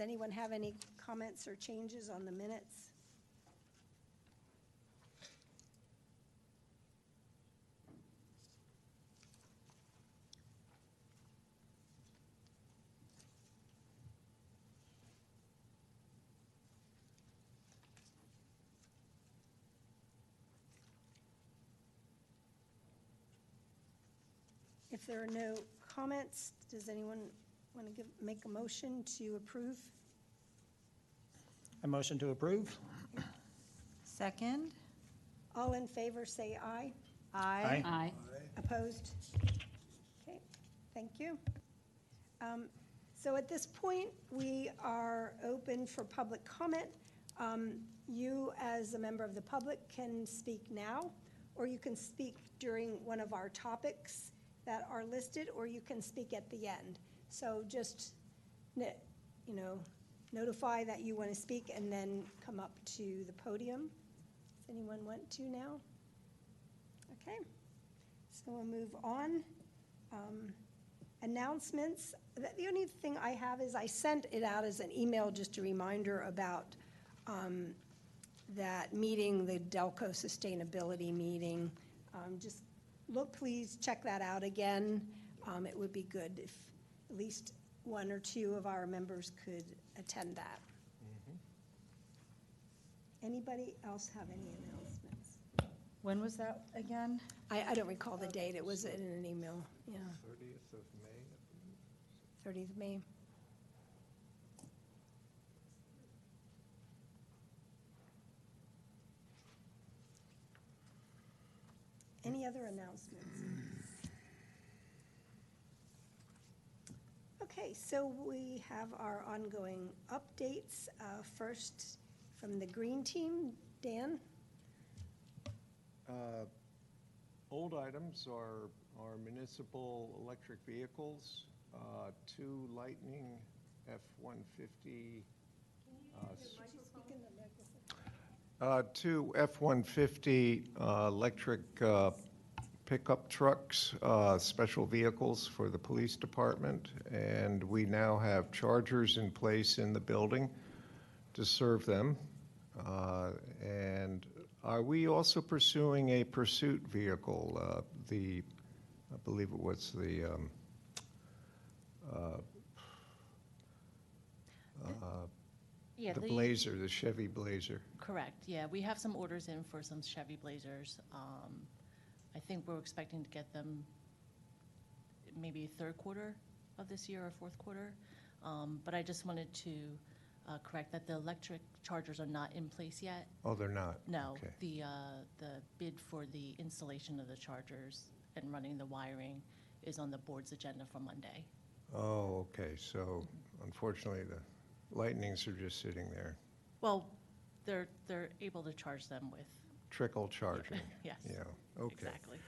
anyone have any comments or changes on the minutes? If there are no comments, does anyone want to make a motion to approve? A motion to approve? Second? All in favor, say aye. Aye. Aye. Opposed? Okay, thank you. So at this point, we are open for public comment. You, as a member of the public, can speak now, or you can speak during one of our topics that are listed, or you can speak at the end. So just, notify that you want to speak and then come up to the podium. Does anyone want to now? Okay, so we'll move on. Announcements. The only thing I have is I sent it out as an email, just a reminder about that meeting, the Delco Sustainability meeting. Just please check that out again. It would be good if at least one or two of our members could attend that. Anybody else have any announcements? When was that again? I don't recall the date. It was in an email. Yeah, 30th of May. 30th of May. Any other announcements? Okay, so we have our ongoing updates. First, from the Green Team, Dan? Old items are municipal electric vehicles, 2 Lightning F-150. Two F-150 electric pickup trucks, special vehicles for the police department, and we now have chargers in place in the building to serve them. And are we also pursuing a pursuit vehicle? I believe it was the Blazer, the Chevy Blazer. Correct, yeah. We have some orders in for some Chevy Blazers. I think we're expecting to get them maybe third quarter of this year or fourth quarter. But I just wanted to correct that the electric chargers are not in place yet. Oh, they're not? No. Okay. The bid for the installation of the chargers and running the wiring is on the board's agenda for Monday. Oh, okay. So unfortunately, the Lightnings are just sitting there. Well, they're able to charge them with. Trickle charging. Yes. Yeah, okay. Exactly.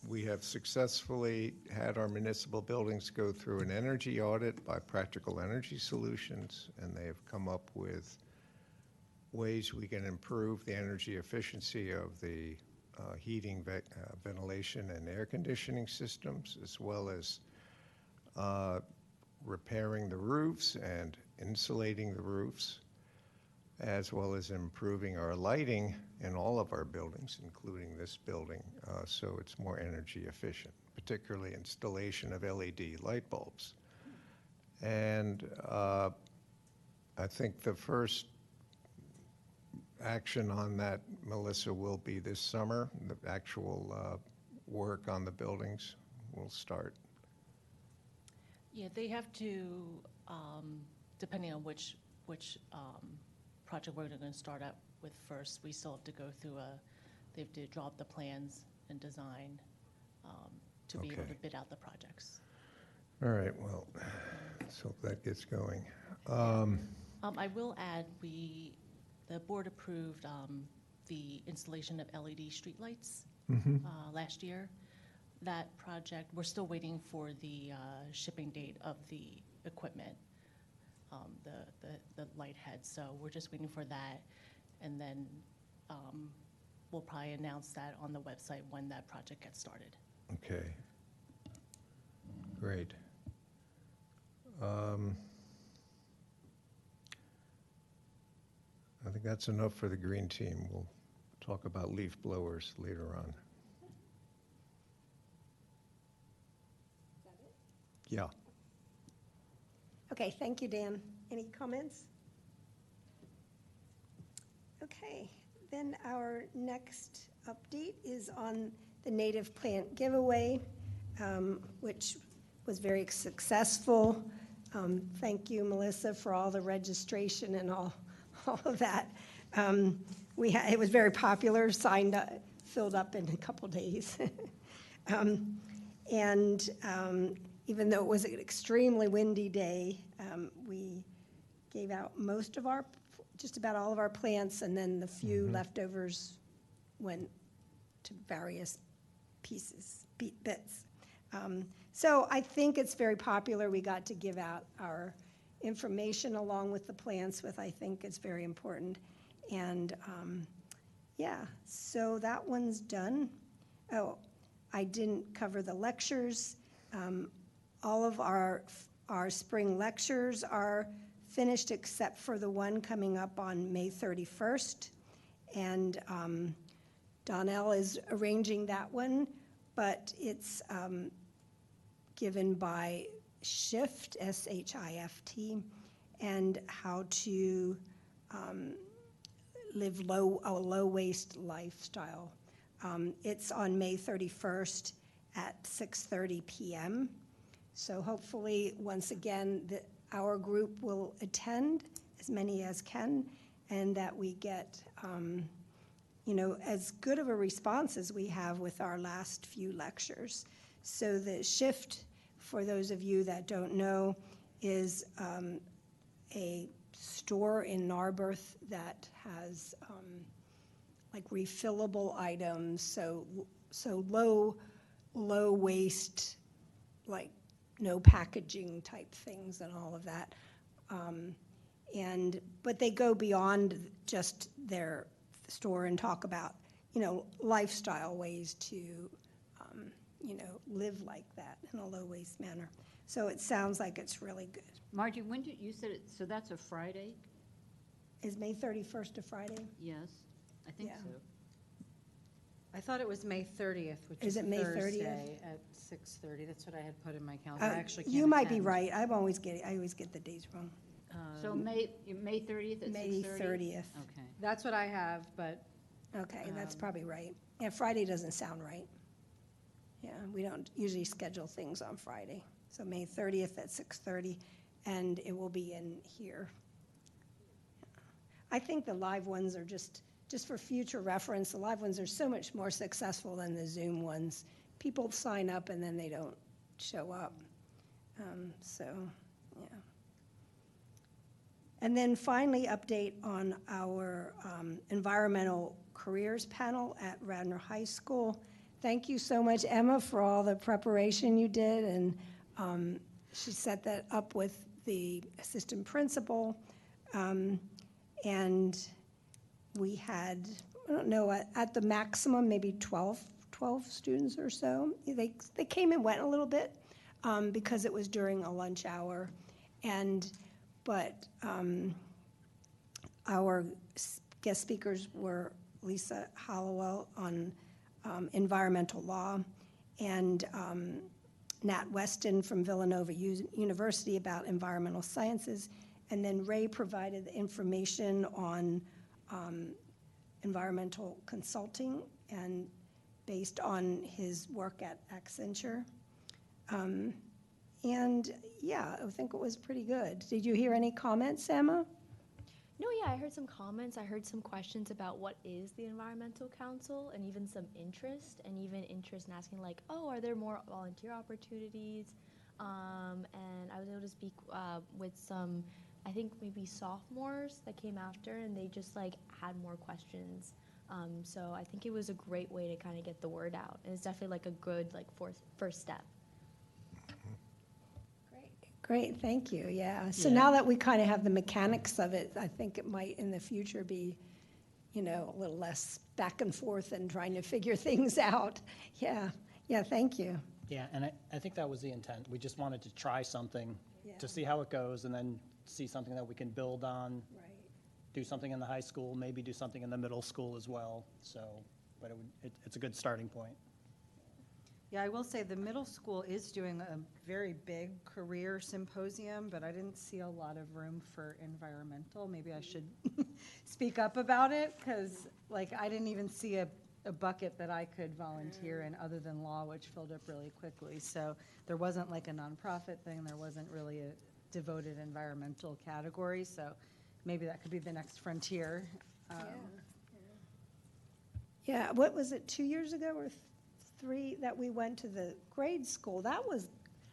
We have successfully had our municipal buildings go through an energy audit by Practical Energy Solutions, and they have come up with ways we can improve the energy efficiency of the heating, ventilation, and air conditioning systems, as well as repairing the roofs and insulating the roofs, as well as improving our lighting in all of our buildings, including this building, so it's more energy efficient, particularly installation of LED light bulbs. And I think the first action on that, Melissa, will be this summer. The actual work on the buildings will start. Yeah, they have to, depending on which project we're going to start out with first, we still have to go through they have to draw up the plans and design to be able to bid out the projects. All right, well, let's hope that gets going. I will add, the board approved the installation of LED streetlights last year. That project, we're still waiting for the shipping date of the equipment, the light heads. So we're just waiting for that, and then we'll probably announce that on the website when that project gets started. Okay. Great. I think that's enough for the green team. We'll talk about leaf blowers later on. Yeah. Okay, thank you, Dan. Any comments? Okay, then our next update is on the native plant giveaway, which was very successful. Thank you, Melissa, for all the registration and all of that. It was very popular, signed up, filled up in a couple days. Even though it was an extremely windy day, we gave out just about all of our plants, and then the few leftovers went to various bits. So I think it's very popular. We got to give out our information along with the plants, I think it's very important. And yeah, so that one's done. Oh, I didn't cover the lectures. All of our spring lectures are finished except for the one coming up on May 31st. And Donnell is arranging that one, but it's given by SHIFT, SHIFT, and how to live a low-waste lifestyle. It's on May 31st at 6:30 p.m. So hopefully, once again, our group will attend, as many as can, and that we get, as good of a response as we have with our last few lectures. So the SHIFT, for those of you that don't know, is a store in Narberth that has like refillable items, so low waste, like no packaging type things and all of that. But they go beyond just their store and talk about, lifestyle ways to, live like that in a low waste manner. So it sounds like it's really good. Margie, when did you said it, so that's a Friday? Is May 31st a Friday? Yes, I think Yeah. so. I thought it was May 30th, which Is is it May 30th? Thursday at 6:30. That's what I had put in my calendar. I actually can't You might be attend. right. I always get the days wrong. So May 30th at 6:30? May 30th. Okay. That's what I have, but Okay, that's probably right. Yeah, Friday doesn't sound right. Yeah, we don't usually schedule things on Friday. So May 30th at 6:30, and it will be in here. I think the live ones are just for future reference, the live ones are so much more successful than the Zoom ones. People sign up and then they don't show up. So, yeah. And then finally, update on our environmental careers panel at Radnor High School. Thank you so much, Emma, for all the preparation you did, and she set that up with the assistant principal. And we had, I don't know, at the maximum, maybe 12 students or so. They came and went a little bit because it was during a lunch hour. But our guest speakers were Lisa Hollowell on environmental law, and Nat Weston from Villanova University about environmental sciences, and then Ray provided the information on environmental consulting and based on his work at Accenture. And yeah, I think it was pretty good. Did you hear any comments, Emma? No, yeah, I heard some comments. I heard some questions about what is the Environmental Council, and even some interest in asking, like, oh, are there more volunteer opportunities? And I was able to speak with some, I think maybe sophomores that came after, and they just like had more questions. So I think it was a great way to kind of get the word out. And it's definitely like a good first step. Great, thank you, yeah. So Yeah. now that we kind of have the mechanics of it, I think it might in the future be, a little less back and forth and trying to figure things out. Yeah, thank you. Yeah, and I think that was the intent. We just wanted to try something Yeah. to see how it goes and then see something that we can build on, Right. do something in the high school, maybe do something in the middle school as well. So, but it's a good starting point. Yeah, I will say the middle school is doing a very big career symposium, but I didn't see a lot of room for environmental. Maybe I should speak up about it, because like I didn't even see a bucket that I could volunteer in other than law, which filled up really quickly. So there wasn't like a nonprofit thing. There wasn't really a devoted environmental category. So maybe that could be the next frontier. Yeah, what was it, 2 years ago or 3 that we went to the grade school? That was,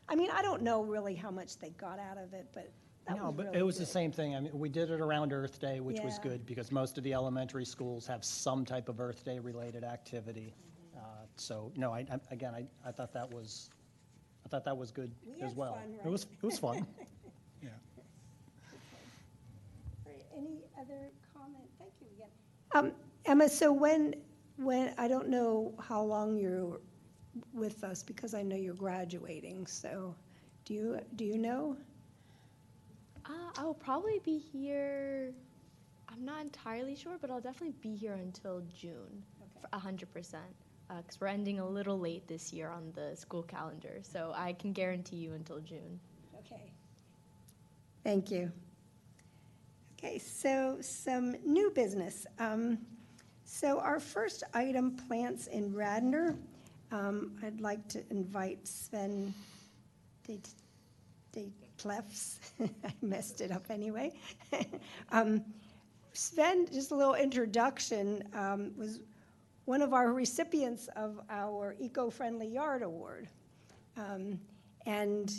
I mean, I don't know really how much they got out of it, but that No, was but really it was the good. same thing. I mean, we did it around Earth Day, which was Yeah. good because most of the elementary schools have some type of Earth Day related activity. So, no, I thought that was, good We as had well. fun, It was fun. Yeah. Great. Any other comment? Thank you again. Emma, so when, I don't know how long you're with us because I know you're graduating, so do you know? I will probably be here. I'm not entirely sure, but I'll definitely be here until June, Okay. 100%. Because we're ending a little late this year on the school calendar, so I can guarantee you until June. Okay. Thank you. Okay, so some new business. So our first item, plants in Radnor. I'd like to invite Sven de Klefs. I messed it up anyway. Sven, just a little introduction, was one of our recipients of our Eco-Friendly Yard Award. And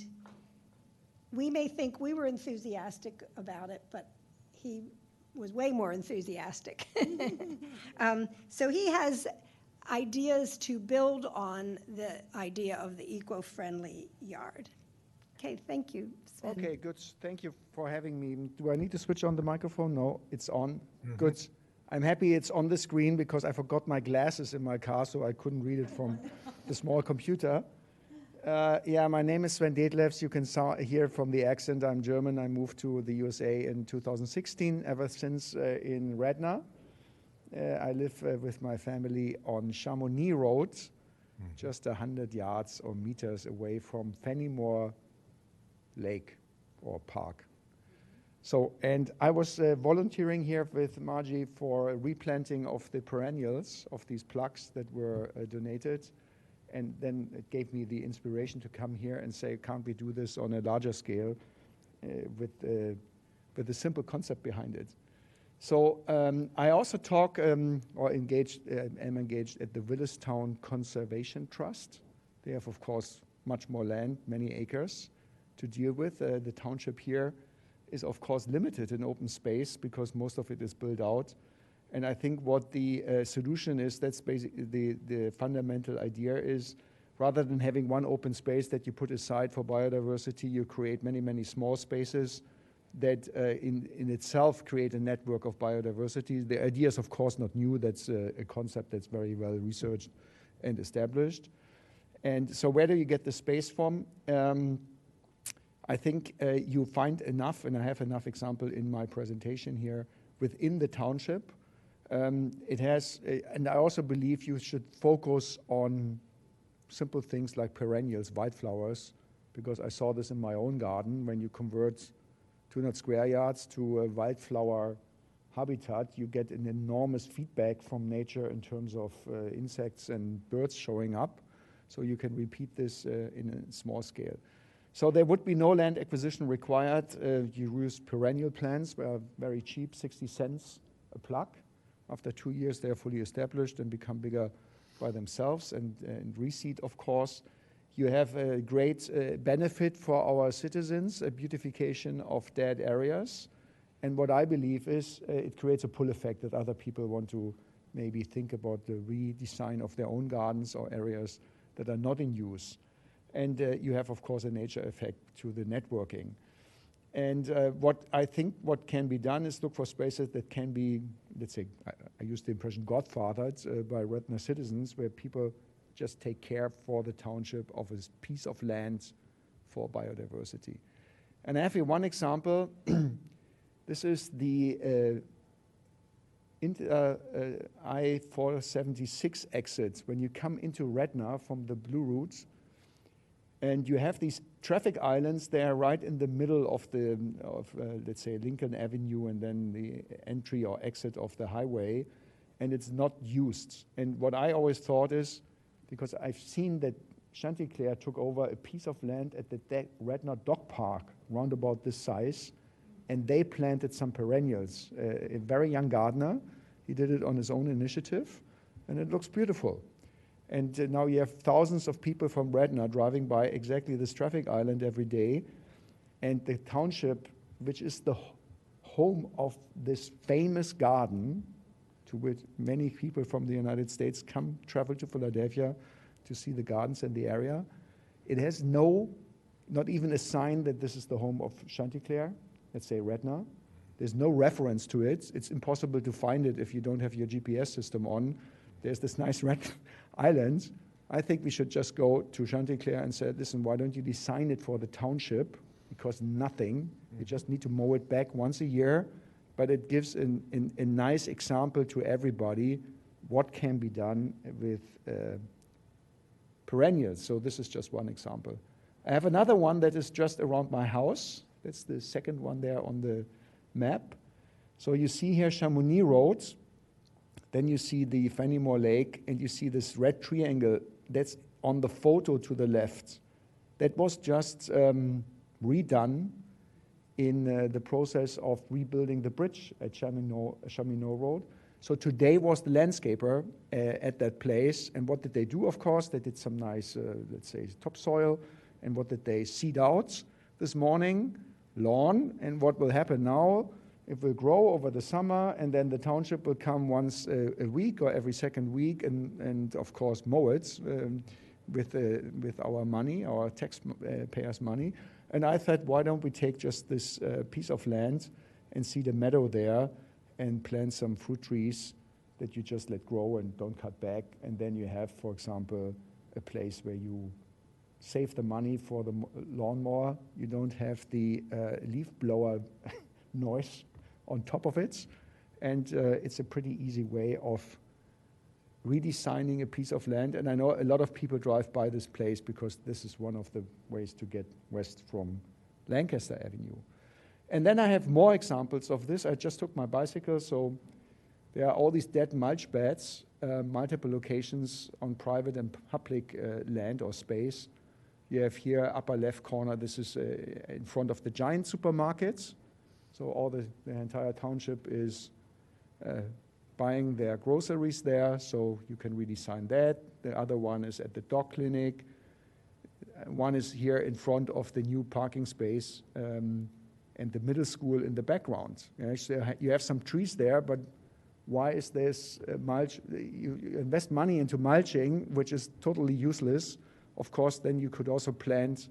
we may think we were enthusiastic about it, but he was way more enthusiastic. So he has ideas to build on the idea of the eco-friendly yard. Okay, thank you, Sven. Okay, good. Thank you for having me. Do I need to switch on the microphone? No, it's on. Good. I'm happy it's on the screen because I forgot my glasses in my car, so I couldn't read it from the small computer. Yeah, my name is Sven Detlefs. You can hear from the accent, I'm German. I moved to the USA in 2016, ever since in Radnor. I live with my family on Chamonix Road, just 100 yards or meters away from Fenimore Lake or Park. So, and I was volunteering here with Margie for replanting of the perennials of these plugs that were donated. And then it gave me the inspiration to come here and say, can't we do this on a larger scale with a simple concept behind it? So I also talk am engaged at the Willistown Conservation Trust. They have, of course, much more land, many acres to deal with. The township here is, of course, limited in open space because most of it is built out. And I think what the solution is, that's basically the fundamental idea is, rather than having one open space that you put aside for biodiversity, you create many, many small spaces that in itself create a network of biodiversity. The idea is, of course, not new. That's a concept that's very well researched and established. And so where do you get the space from? I think you find enough, and I have enough example in my presentation here, within the township. It has, and I also believe you should focus on simple things like perennials, wildflowers, because I saw this in my own garden. When you convert 200 square yards to a wildflower habitat, you get an enormous feedback from nature in terms of insects and birds showing up. So you can repeat this in a small scale. So there would be no land acquisition required. You use perennial plants, which are very cheap, 60 cents a plug. After 2 years, they're fully established and become bigger by themselves and reseed, of course. You have a great benefit for our citizens, a beautification of dead areas. And what I believe is it creates a pull effect that other people want to maybe think about the redesign of their own gardens or areas that are not in use. And you have, of course, a nature effect to the networking. And what I think what can be done is look for spaces that can be, let's say, I use the impression godfathered by Radnor citizens, where people just take care for the township of a piece of land for biodiversity. And I have here one example. This is the I-476 exit when you come into Radnor from the Blue Route, and you have these traffic islands there right in the middle of let's say, Lincoln Avenue, and then the entry or exit of the highway, and it's not used. And what I always thought is, because I've seen that Chanticleer took over a piece of land at the Radnor Dog Park, round about this size, and they planted some perennials. A very young gardener, he did it on his own initiative, and it looks beautiful. And now you have thousands of people from Radnor driving by exactly this traffic island every day, and the township, which is the home of this famous garden, to which many people from the United States travel to Philadelphia to see the gardens in the area. It has not even a sign that this is the home of Chanticleer, let's say Radnor. There's no reference to it. It's impossible to find it if you don't have your GPS system on. There's this nice red island. I think we should just go to Chanticleer and say, listen, why don't you design it for the township? Because nothing. You just need to mow it back once a year. But it gives a nice example to everybody what can be done with perennials. So this is just one example. I have another one that is just around my house. That's the second one there on the map. So you see here Chamonix Road. Then you see the Fenimore Lake, and you see this red triangle that's on the photo to the left. That was just redone in the process of rebuilding the bridge at Chamonix Road. So today was the landscaper at that place. And what did they do, of course? They did some nice, let's say, topsoil. And what did they seed out this morning? Lawn. And what will happen now? It will grow over the summer, and then the township will come once a week or every second week and of course, mow it with our money, our taxpayers' money. And I thought, why don't we take just this piece of land and seed a meadow there and plant some fruit trees that you just let grow and don't cut back. And then you have, for example, a place where you save the money for the lawnmower. You don't have the leaf blower noise on top of it. And it's a pretty easy way of redesigning a piece of land. And I know a lot of people drive by this place because this is one of the ways to get west from Lancaster Avenue. And then I have more examples of this. I just took my bicycle, so there are all these dead mulch beds, multiple locations on private and public land or space. You have here, upper left corner, this is in front of the Giant supermarkets. So all the entire township is buying their groceries there, so you can redesign that. The other one is at the dog clinic. One is here in front of the new parking space and the middle school in the background. Actually, you have some trees there, but why is this mulch? You invest money into mulching, which is totally useless. Of course, then you could also plant,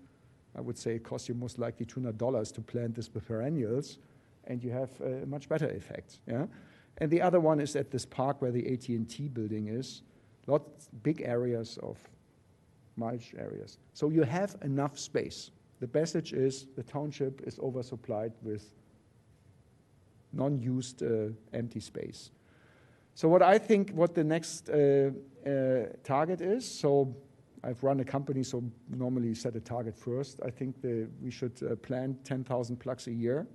I would say it costs you most likely $200 to plant this with perennials, and you have a much better effect. Yeah? And the other one is at this park where the AT&T building is. Lots, big areas of mulch areas. So you have enough space. The message is the township is oversupplied with non-used empty space. So what I think what the next target is, so I've run a company, so normally you set a target first. I think we should plant 10,000 plugs a year.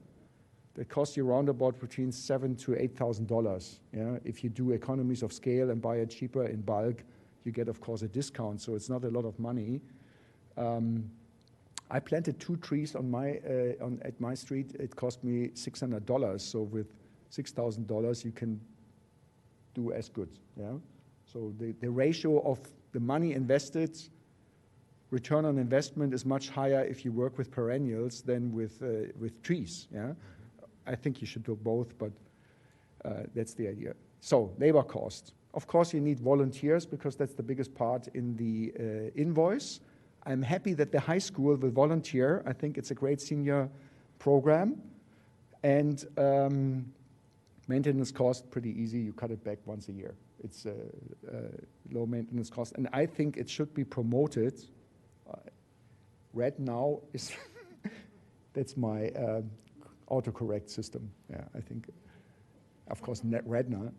That costs you around about between $7,000 to $8,000. Yeah? If you do economies of scale and buy it cheaper in bulk, you get, of course, a discount, so it's not a lot of money. I planted 2 trees on at my street. It cost me $600. So with $6,000, you can do as good. Yeah? So the ratio of the money invested, return on investment is much higher if you work with perennials than with trees. Yeah? I think you should do both, but that's the idea. So labor cost. Of course, you need volunteers because that's the biggest part in the invoice. I'm happy that the high school will volunteer. I think it's a great senior program. And maintenance cost, pretty easy. You cut it back once a year. It's a low maintenance cost, and I think it should be promoted. Radnor is, that's my autocorrect system. Yeah, I think, of course, Radnor,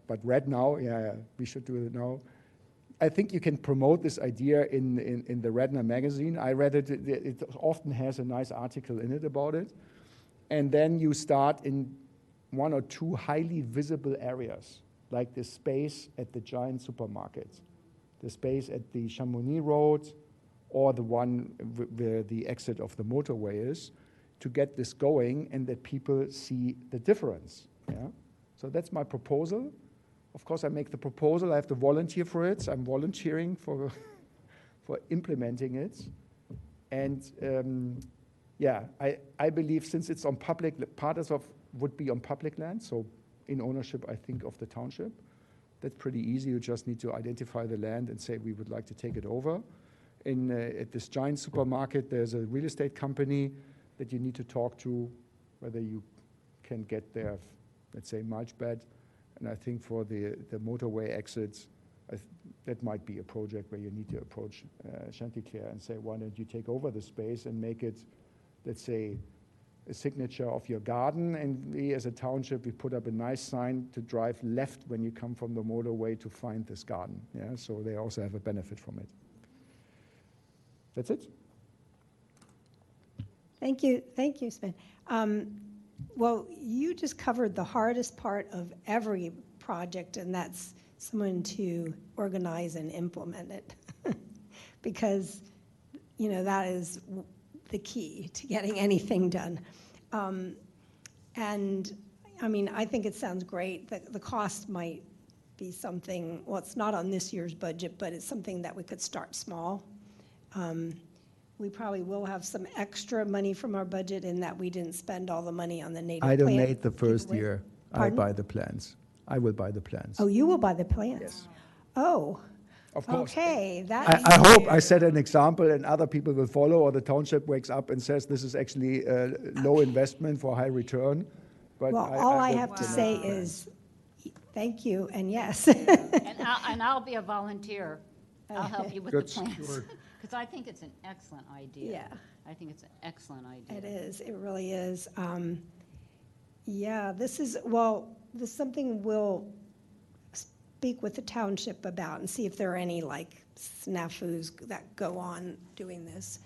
but Radnor, yeah, we should do it now. I think you can promote this idea in the Radnor magazine. I read it, it often has a nice article in it about it. And then you start in 1 or 2 highly visible areas, like the space at the giant supermarket, the space at the Chamonix Road, or the one where the exit of the motorway is, to get this going and that people see the difference. Yeah? So that's my proposal. Of course, I make the proposal, I have to volunteer for it. I'm volunteering for implementing it. And yeah, I believe since it's on public, part of would be on public land, so in ownership, I think, of the township. That's pretty easy. You just need to identify the land and say, we would like to take it over. At this giant supermarket, there's a real estate company that you need to talk to, whether you can get their, let's say, mulch bed. And I think for the motorway exits, that might be a project where you need to approach Chanticleer and say, why don't you take over the space and make it, let's say, a signature of your garden, and we as a township, we put up a nice sign to drive left when you come from the motorway to find this garden. Yeah, so they also have a benefit from it. That's it. Thank you, Sven. Well, you just covered the hardest part of every project, and that's someone to organize and implement it. Because, you know, that is the key to getting anything done. And, I mean, I think it sounds great. The cost might be something, well, it's not on this year's budget, but it's something that we could start small. We probably will have some extra money from our budget in that we didn't spend all the money on the native plant. I donate the first giveaway. year. Pardon? I buy the plants. I will buy the plants. Oh, you will buy the plants? Yes. Oh, Of course. okay. That I hope I set an example and other people will follow, or the township wakes up and says this is actually low investment for high return. But Well, all I will have to donate say the plants. is, thank you, and yes. And I'll be a volunteer. I'll help you with the Good. plans. Because I think it's an excellent idea. Yeah. I think it's an excellent idea. It is, it really is. Yeah, this is, well, this is something we'll speak with the township about and see if there are any like snafus that go on doing this.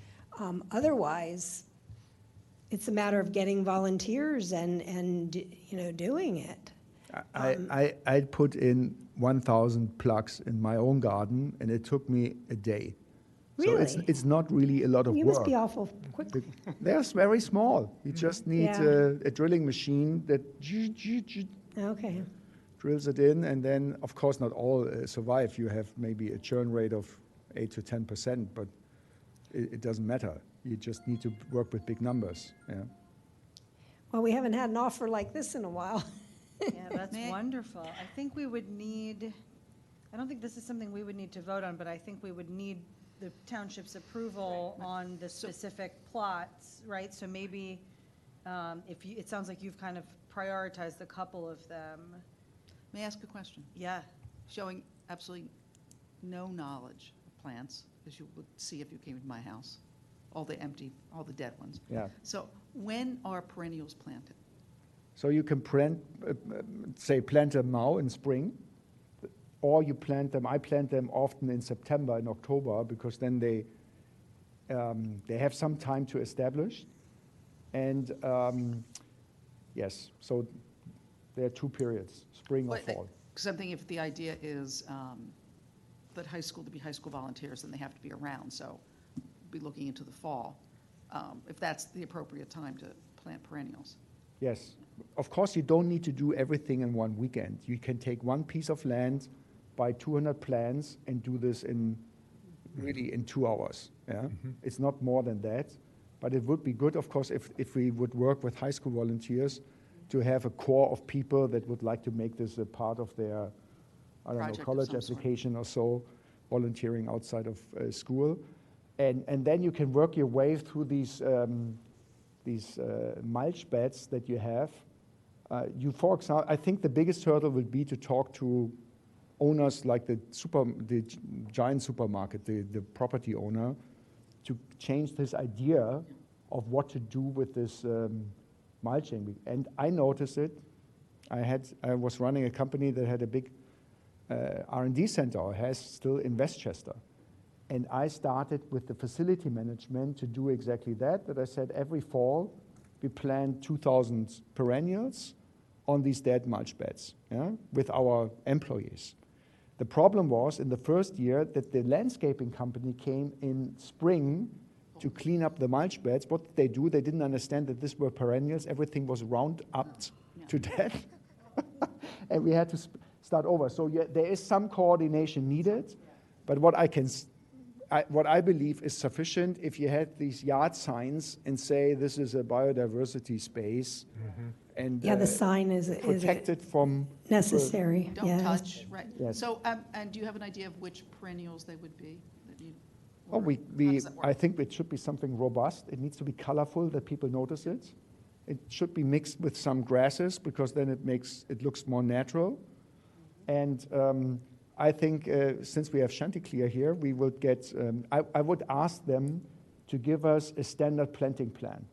Otherwise, it's a matter of getting volunteers and you know, doing it. I put in 1,000 plugs in my own garden, and it took me a day. Really? So it's not really a lot of You work. must be awful quick. They're very small. You just need Yeah. a drilling machine that Okay, drills it in, and then, of course, not all survive. You have maybe a churn rate of 8 to 10%, but it doesn't matter. You just need to work with big numbers. Yeah. well, we haven't had an offer like this in a while. Yeah, that's wonderful. I think we would need, I don't think this is something we would need to vote on, but I think we would need the township's approval on the specific plots, right? So maybe if you, it sounds like you've kind of prioritized a couple of them. May I ask a question? Yeah. Showing absolutely no knowledge of plants, as you would see if you came to my house, all the empty, all the dead ones. Yeah. So when are perennials planted? So you can plant them now in spring, or you plant them. I plant them often in September and October because then they have some time to establish. And yes, so there are 2 periods, spring or fall. Because I'm thinking if the idea is that high school, to be high school volunteers, then they have to be around. So be looking into the fall, if that's the appropriate time to plant perennials. Yes. Of course, you don't need to do everything in one weekend. You can take one piece of land, buy 200 plants, and do this in 2 hours. Yeah, it's not more than that, but it would be good, of course, if we would work with high school volunteers to have a core of people that would like to make this a part of their, I don't know, Project of college some sort. application or so, volunteering outside of school, and then you can work your way through these mulch beds that you have. For example, I think the biggest hurdle would be to talk to owners like the giant supermarket, the property owner, to change this idea of what to do with this mulching. And I noticed it. I was running a company that had a big R&D center, or has still, in Westchester. And I started with the facility management to do exactly that I said every fall we plant 2,000 perennials on these dead mulch beds, yeah, with our employees. The problem was in the first year that the landscaping company came in spring to clean up the mulch beds. What did they do? They didn't understand that these were perennials. Everything was round up to death. And we had to start over. So yeah, there is some coordination needed, but what I believe is sufficient if you had these yard signs and say this is a biodiversity space, and Yeah, the sign is protected from necessary, Don't yeah. touch, right. Yes. So, and do you have an idea of which perennials they would be? That you, Oh, or how does that work? I think it should be something robust. It needs to be colorful that people notice it. It should be mixed with some grasses because then it looks more natural. And I think since we have Chanticleer here, we will get, I would ask them to give us a standard planting plan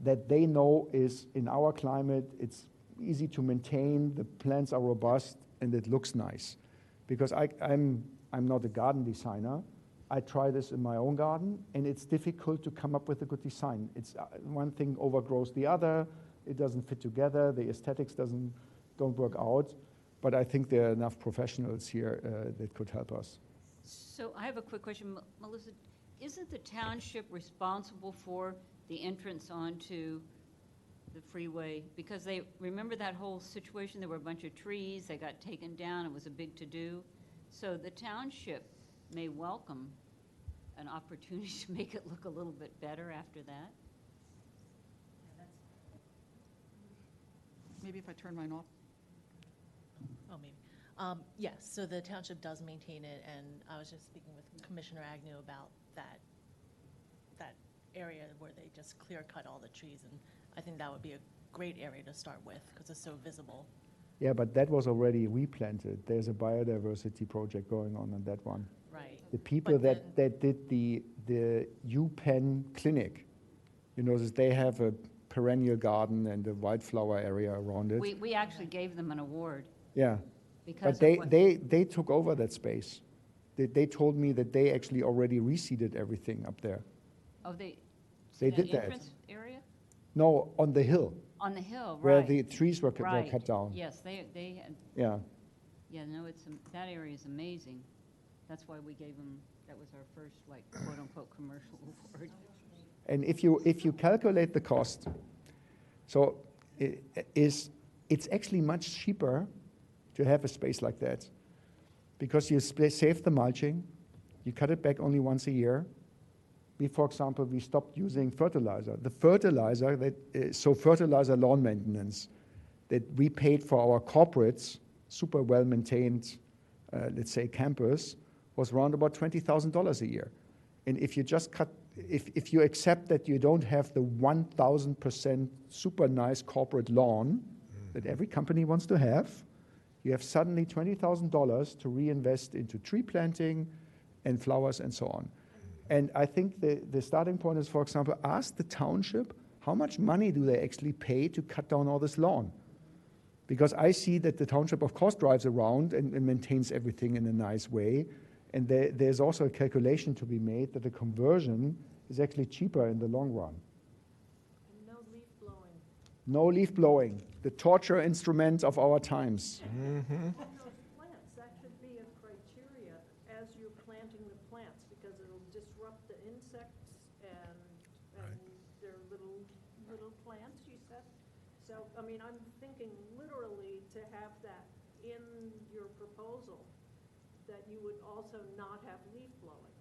that they know is in our climate, it's easy to maintain, the plants are robust, and it looks nice. Because I'm not a garden designer. I try this in my own garden, and it's difficult to come up with a good design. It's one thing overgrows the other, it doesn't fit together, the aesthetics don't work out. But I think there are enough professionals here that could help us. So I have a quick question. Melissa, isn't the township responsible for the entrance onto the freeway? Because remember that whole situation? There were a bunch of trees, they got taken down, it was a big to-do. So the township may welcome an opportunity to make it look a little bit better after that. Maybe if I turn mine off. Oh, maybe. Yes, so the township does maintain it, and I was just speaking with Commissioner Agnew about that area where they just clear cut all the trees, and I think that would be a great area to start with because it's so visible. Yeah, but that was already replanted. There's a biodiversity project going on that one. Right. The people that did the UPenn clinic, they have a perennial garden and a wildflower area around it. We actually gave them an award. Yeah, Because but they took over that space. They told me that they actually already reseeded everything up there. Oh, They that did that. entrance area? No, on the hill, On the hill, where right. the trees were Right. cut down. Yes, they had, Yeah, no, that area is amazing. That's why we gave them, that was our first, like, quote-unquote commercial award. and if you calculate the cost, so it's actually much cheaper to have a space like that, because you save the mulching, you cut it back only once a year. For example, we stopped using fertilizer. The fertilizer fertilizer lawn maintenance that we paid for our corporates, super well-maintained, let's say campus, was around about $20,000 a year. And if you just if you accept that you don't have the 1,000% super nice corporate lawn that every company wants to have, you have suddenly $20,000 to reinvest into tree planting and flowers and so on. And I think the starting point is, for example, ask the township, how much money do they actually pay to cut down all this lawn? Because I see that the township, of course, drives around and maintains everything in a nice way. And there's also a calculation to be made that the conversion is actually cheaper in the long run. And no leaf blowing. No leaf blowing, the torture instrument of our times. Those plants, that should be a criteria as you're planting the plants, because it'll disrupt the insects and their little plants, you said. So, I mean, I'm thinking literally to have that in your proposal, that you would also not have leaf blowing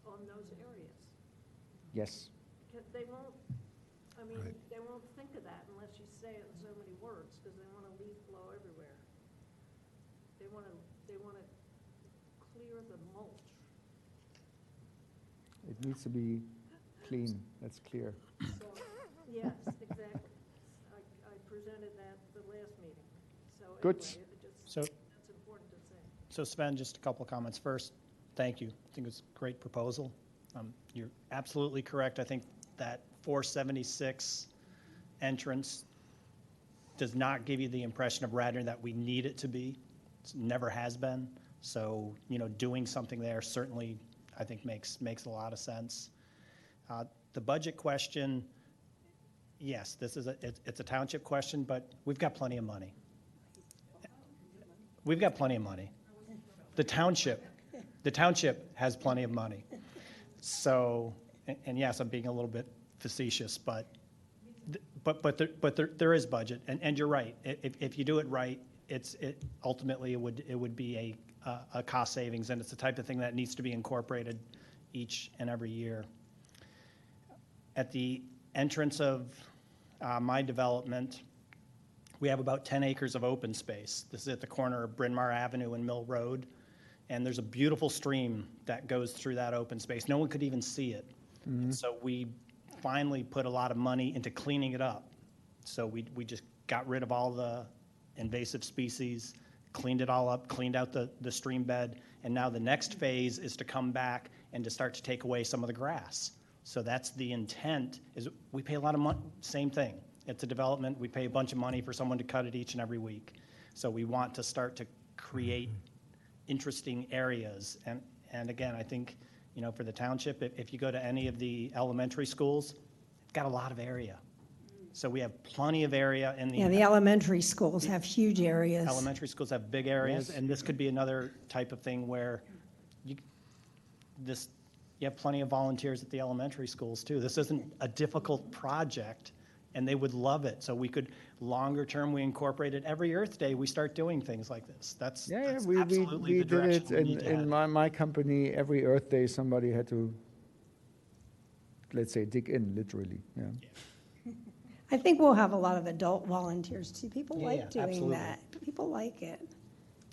on those areas. Yes. Because they won't, I mean, Right. they won't think of that unless you say it in so many words, because they want to leaf blow everywhere. They want to clear the mulch. It needs to be clean, that's clear. So, yes, exactly. I presented that the last meeting. So Good. anyway, it just. So, That's important to say. so Sven, just a couple of comments. First, thank you. I think it's a great proposal. You're absolutely correct. I think that 476 entrance does not give you the impression of Radnor that we need it to be. It never has been. So, doing something there certainly, I think, makes a lot of sense. The budget question, yes, it's a township question, but we've got plenty of money. We've got plenty of money. The township has plenty of money. So, and yes, I'm being a little bit facetious, but there is budget, and you're right. If you do it right, ultimately it would be a cost savings, and it's the type of thing that needs to be incorporated each and every year. At the entrance of my development, we have about 10 acres of open space. This is at the corner of Bryn Mawr Avenue and Mill Road, and there's a beautiful stream that goes through that open space. No one could even see it. And so we finally put a lot of money into cleaning it up. So we just got rid of all the invasive species, cleaned it all up, cleaned out the stream bed, and now the next phase is to come back and to start to take away some of the grass. So that's the intent, is we pay a lot of money, same thing. It's a development, we pay a bunch of money for someone to cut it each and every week. So we want to start to create interesting areas. And again, I think, for the township, if you go to any of the elementary schools, they've got a lot of area. So we have plenty of area in the. Yeah, the elementary schools have huge areas. Elementary schools have big areas, and this could be another type of thing where you have plenty of volunteers at the elementary schools too. This isn't a difficult project, and they would love it. So we could, longer term, we incorporate it. Every Earth Day, we start doing things like this. That's absolutely the we did direction it we need to in head. my company. Every Earth Day, somebody had to, let's say, dig in, literally, yeah. I think we'll have a lot of adult volunteers too. People Yeah, like doing absolutely. that. People like it.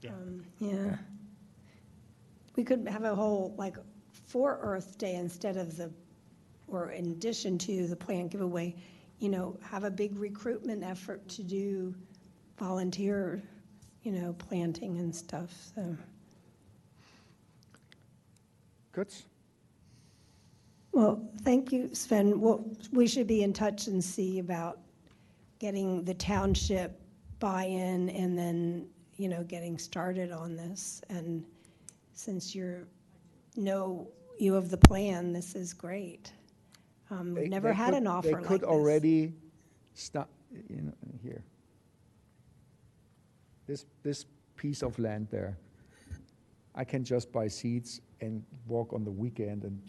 Yeah. Yeah. We could have a whole, for Earth Day instead of or in addition to the plant giveaway, have a big recruitment effort to do volunteer, planting and stuff, so. Good. Well, thank you, Sven. Well, we should be in touch and see about getting the township buy-in and then, getting started on this. And since you have the plan, this is great. We've never had an offer like this. They could already start, here. This piece of land there, I can just buy seeds and walk on the weekend and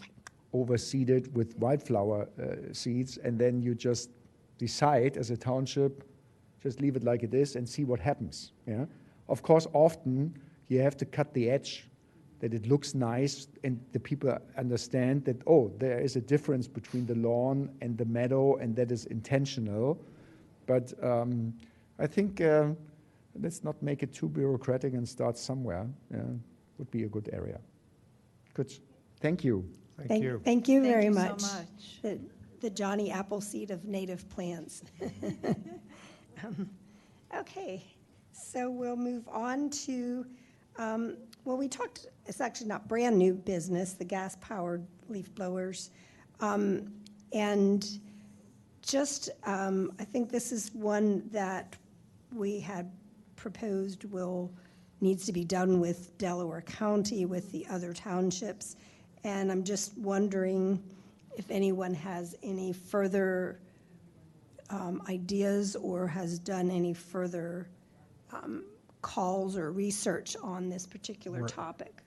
overseed it with wildflower seeds, and then you just decide as a township, just leave it like it is and see what happens. Yeah. Of course, often you have to cut the edge that it looks nice, and the people understand that, there is a difference between the lawn and the meadow, and that is intentional. But I think let's not make it too bureaucratic and start somewhere. Yeah, would be a good area. Good. Thank you. Thank you. Thank you very Thank you much. so much. The Johnny Appleseed of native plants. Okay, so we'll move on to, we talked, it's actually not brand new business, the gas-powered leaf blowers. And just, I think this is one that we had proposed needs to be done with Delaware County, with the other townships. And I'm just wondering if anyone has any further ideas or has done any further calls or research on this particular topic.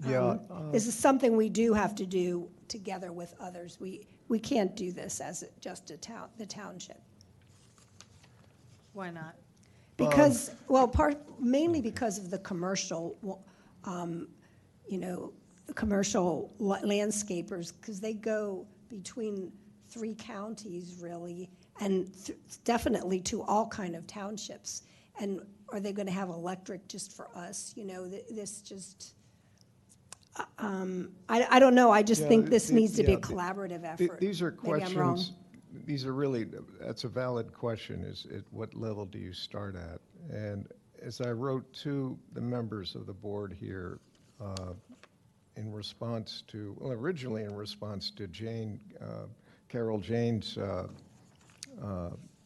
Yeah. This is something we do have to do together with others. We can't do this as just the township. Why not? Because, mainly because of the commercial, commercial landscapers, because they go between 3 counties, really, and definitely to all kind of townships. And are they going to have electric just for us? This just, I don't know. I just think this needs to be a collaborative effort. These are Maybe I'm wrong. questions, these are really, that's a valid question, is at what level do you start at? as I wrote to the members of the board here, in response to, well, originally in response to Carol Jane's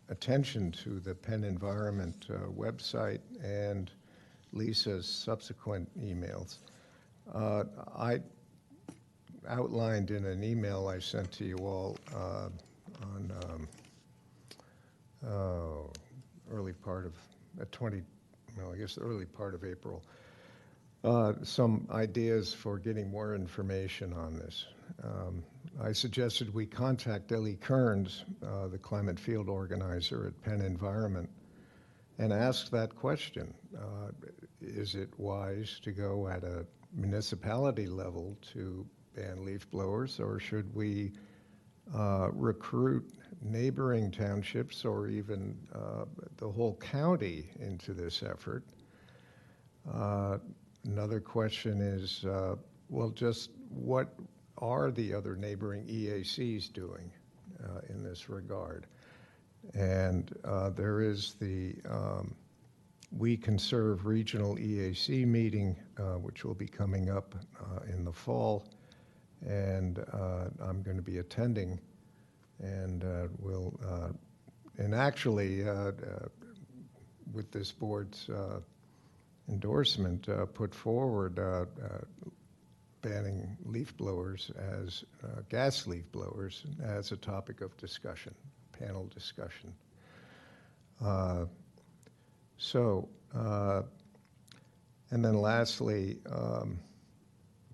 attention to the Penn Environment website and Lisa's subsequent emails, I outlined in an email I sent to you all on early part of the early part of April, some ideas for getting more information on this. I suggested we contact Ellie Kearns, the climate field organizer at Penn Environment, and ask that question. Is it wise to go at a municipality level to ban leaf blowers, or should we recruit neighboring townships or even the whole county into this effort? Another question is, well, just what are the other neighboring EACs doing in this regard? And there is the We Conserve Regional EAC meeting, which will be coming up in the fall, and I'm going to be attending, and and actually, with this board's endorsement, put forward banning leaf blowers as gas leaf blowers as a topic of discussion, panel discussion. And then lastly,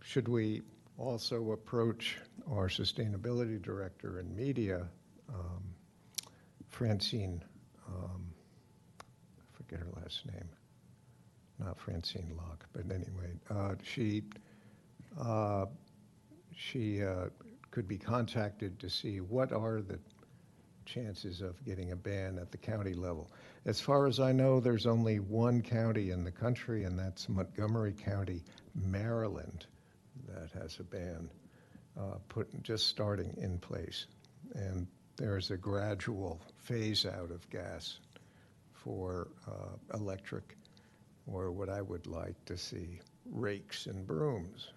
should we also approach our sustainability director and media, Francine, I forget her last name, not Francine Locke, but anyway, she could be contacted to see what are the chances of getting a ban at the county level. As far as I know, there's only one county in the country, and that's Montgomery County, Maryland, that has a ban just starting in place. And there's a gradual phase out of gas for electric, or what I would like to see, rakes and brooms.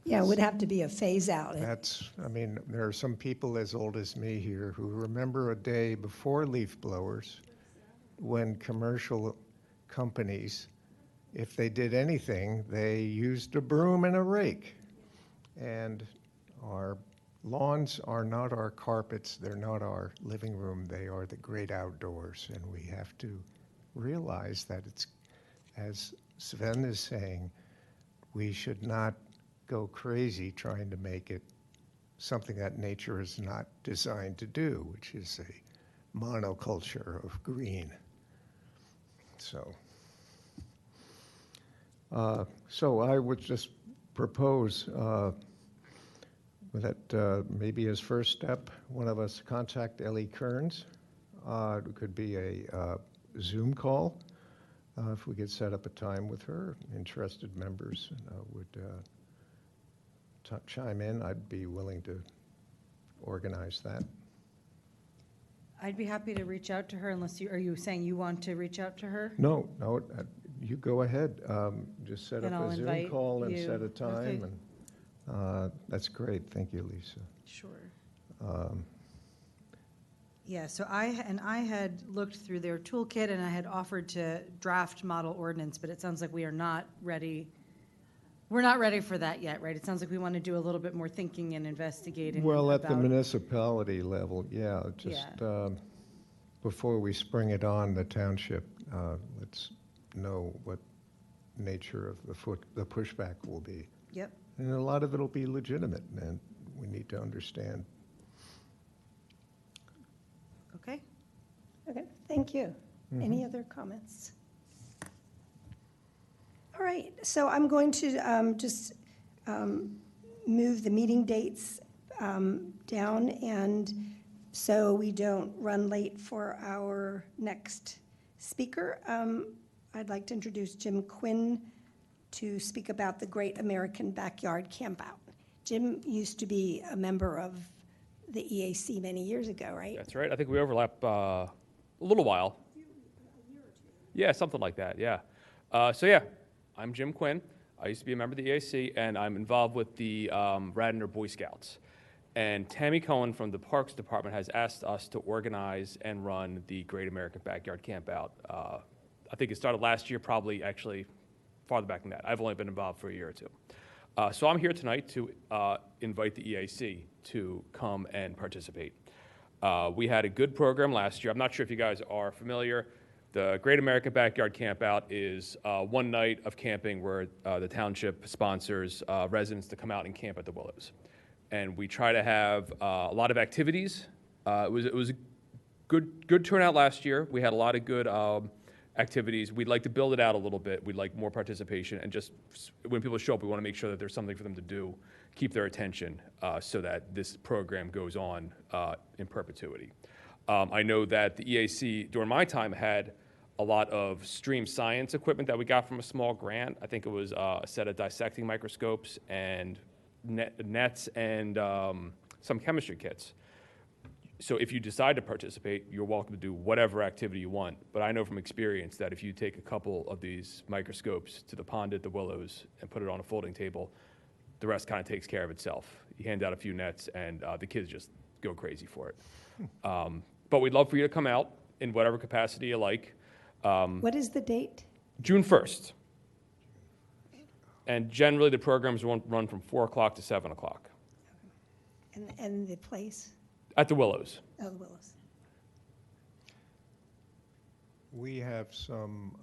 Yeah, it would have to be a phase out. I mean, there are some people as old as me here who remember a day before leaf blowers when commercial companies, if they did anything, they used a broom and a rake. And our lawns are not our carpets, they're not our living room, they are the great outdoors. And we have to realize that it's, as Sven is saying, we should not go crazy trying to make it something that nature is not designed to do, which is a monoculture of green. So I would just propose that maybe as first step, one of us contact Ellie Kearns. It could be a Zoom call. If we could set up a time with her, interested members would chime in. I'd be willing to organize that. I'd be happy to reach out to her unless are you saying you want to reach out to her? No, you go ahead. Just set And up I'll a Zoom invite call and you. set a time. Okay. And that's great. Thank you, Lisa. Sure. Yeah, so I had looked through their toolkit and I had offered to draft model ordinance, but it sounds like we are not ready. We're not ready for that yet, right? It sounds like we want to do a little bit more thinking and investigating. Well, at the about- municipality level, yeah, just before we spring it on the township, let's know what nature of the pushback will be. Yep. And a lot of it will be legitimate, and we need to understand. Okay. Okay, thank you. Any other comments? All right, so I'm going to just move the meeting dates down, and so we don't run late for our next speaker. I'd like to introduce Jim Quinn to speak about the Great American Backyard Campout. Jim used to be a member of the EAC many years ago, right? That's right. I think we overlap a little while. Yeah, something like that, yeah. So yeah, I'm Jim Quinn. I used to be a member of the EAC, and I'm involved with the Radnor Boy Scouts. And Tammy Cohen from the Parks Department has asked us to organize and run the Great American Backyard Campout. I think it started last year, probably actually farther back than that. I've only been involved for a year or two. So I'm here tonight to invite the EAC to come and participate. We had a good program last year. I'm not sure if you guys are familiar. The Great American Backyard Campout is one night of camping where the township sponsors residents to come out and camp at the Willows. And we try to have a lot of activities. It was a good turnout last year. We had a lot of good activities. We'd like to build it out a little bit. We'd like more participation, and just when people show up, we want to make sure that there's something for them to do, keep their attention, so that this program goes on in perpetuity. I know that the EAC, during my time, had a lot of stream science equipment that we got from a small grant. I think it was a set of dissecting microscopes and nets and some chemistry kits. So if you decide to participate, you're welcome to do whatever activity you want. But I know from experience that if you take a couple of these microscopes to the pond at the Willows and put it on a folding table, the rest kind of takes care of itself. You hand out a few nets, and the kids just go crazy for it. But we'd love for you to come out in whatever capacity you like. What is the date? June 1st. And generally, the programs run from 4 o'clock to 7 o'clock. And the place? At the Willows. Oh, the Willows. We have some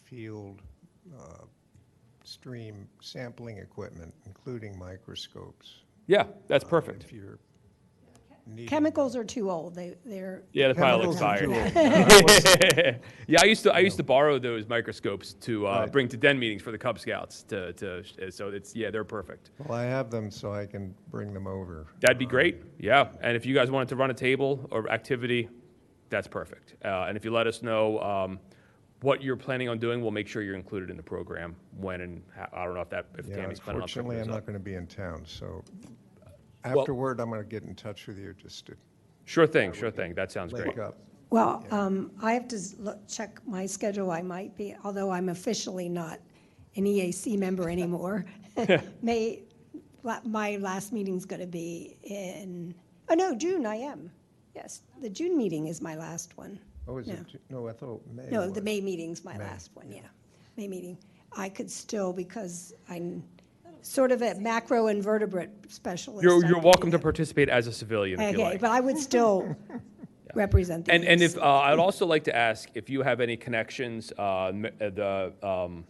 field stream sampling equipment, including microscopes. Yeah, that's perfect. If you're needing Chemicals are too old. They're Yeah, they probably look Chemicals tired. are Yeah, I used to borrow those microscopes to bring to den meetings for the Cub Scouts. So they're perfect. Well, I have them, so I can bring them over. That'd be great. Yeah, and if you guys wanted to run a table or activity, that's perfect. And if you let us know what you're planning on doing, we'll make sure you're included in the program. When and how, I don't know if Yeah, Tammy's planning on picking unfortunately, those I'm up. not going to be in town, so Well- afterward, I'm going to get in touch with you just to Sure thing. That sounds great. link up. Well, I have to check my schedule. I might be, although I'm officially not an EAC member anymore. My last meeting's going to be in, June I am. Yes, the June meeting is my last one. Oh, is No. it? No, I thought May. No, the was. May meeting's my May, last one, yeah. May meeting. I could still, because I'm sort of a macroinvertebrate specialist. I You're could do welcome to that. participate as a civilian if you Okay, like. but I would still represent the And if EAC. I'd also like to ask if you have any connections, the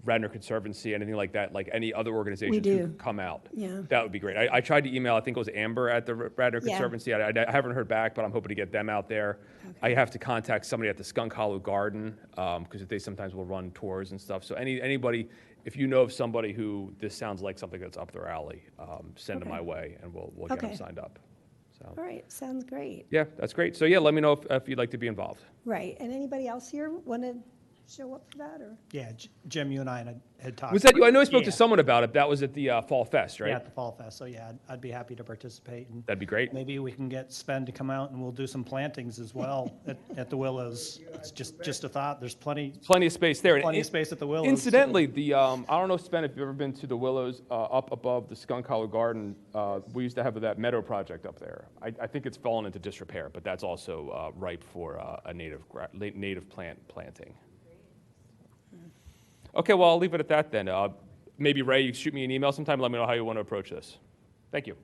Radnor Conservancy, anything like that, like any other organizations who do. could come out. Yeah. That would be great. I tried to email, I think it was Amber at the Radnor Yeah. Conservancy. I haven't heard back, but I'm hoping to get them out there. I have to contact somebody at the Skunk Hollow Garden, because they sometimes will run tours and stuff. So anybody, if you know of somebody who this sounds like something that's up their alley, send them Okay. my way, and we'll get them Okay. signed up. So, All right, sounds great. yeah, that's great. So yeah, let me know if you'd like to be involved. Right, and anybody else here want to show up for that, or? Yeah, Jim, you and I had talked. Was that you? I know I spoke Yeah. to someone about it. That was at the Fall Fest, right? Yeah, at the Fall Fest, so yeah, I'd be happy to participate. And That'd be great. maybe we can get Sven to come out and we'll do some plantings as well at the Willows. It's just a thought, there's plenty Plenty of space there. And of space at the Willows. Incidentally, I don't know, Sven, if you've ever been to the Willows up above the Skunk Hollow Garden. We used to have that meadow project up there. I think it's fallen into disrepair, but that's also ripe for a native plant planting. Okay, well, I'll leave it at that then. Maybe Ray, you shoot me an email sometime. Let me know how you want to approach this. Thank you.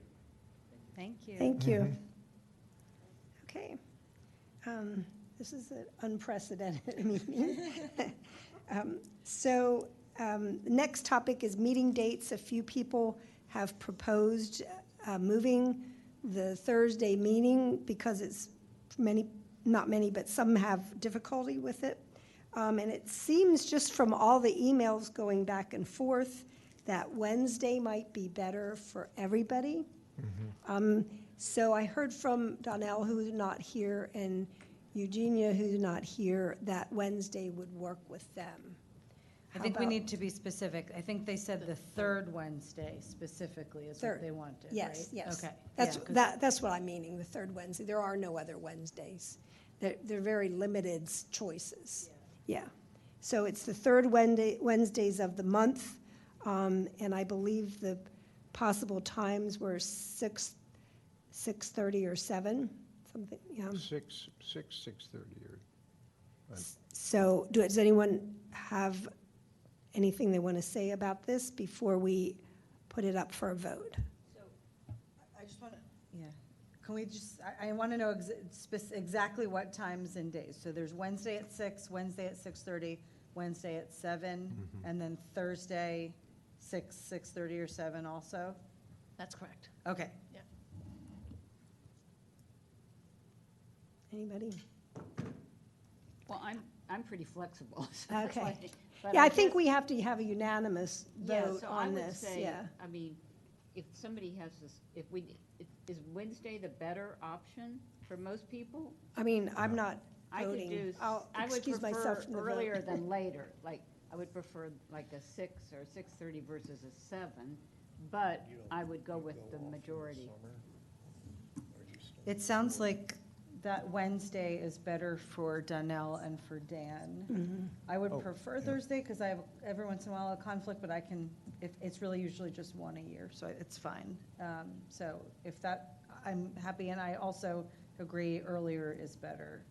Thank you. Thank you. Okay. This is an unprecedented meeting. So next topic is meeting dates. A few people have proposed moving the Thursday meeting because it's not many, but some have difficulty with it. And it seems just from all the emails going back and forth that Wednesday might be better for everybody. So I heard from Donnell, who's not here, and Eugenia, who's not here, that Wednesday would work with them. I How think we about- need to be specific. I think they said the third Wednesday specifically is what Third. they wanted, right? Yes, yes. Okay. That's, yeah, 'cause- that's what I'm meaning, the third Wednesday. There are no other Wednesdays. They're very limited choices. Yeah. So it's the third Wednesdays of the month, and I believe the possible times were 6:30 or 7, something, yeah. 6:30 or, So does anyone have anything they want to say about this before we put it up for a vote? I just want to, yeah, can we just, I want to know exactly what times and days. So there's Wednesday at 6, Wednesday at 6:30, Wednesday at 7, and then Thursday, 6:30 or 7 also? That's correct. Okay. Anybody? Well, I'm pretty flexible. So that's Okay. why- but Yeah, I think just- we have to have a unanimous Yeah, vote so I on would this, say, yeah. I mean, if somebody has this, is Wednesday the better option for most people? I mean, I'm not I could voting. do, I'll I would excuse prefer myself from the vote. earlier than later. Like, I would prefer like a 6 or 6:30 versus a 7, but I would go with the majority. It sounds like that Wednesday is better for Donnell and for Dan. I would prefer Thursday because I have every once in a while a conflict, but I can, if, it's really usually just one a year, so it's fine. So if that, I'm happy, and I also agree earlier is better.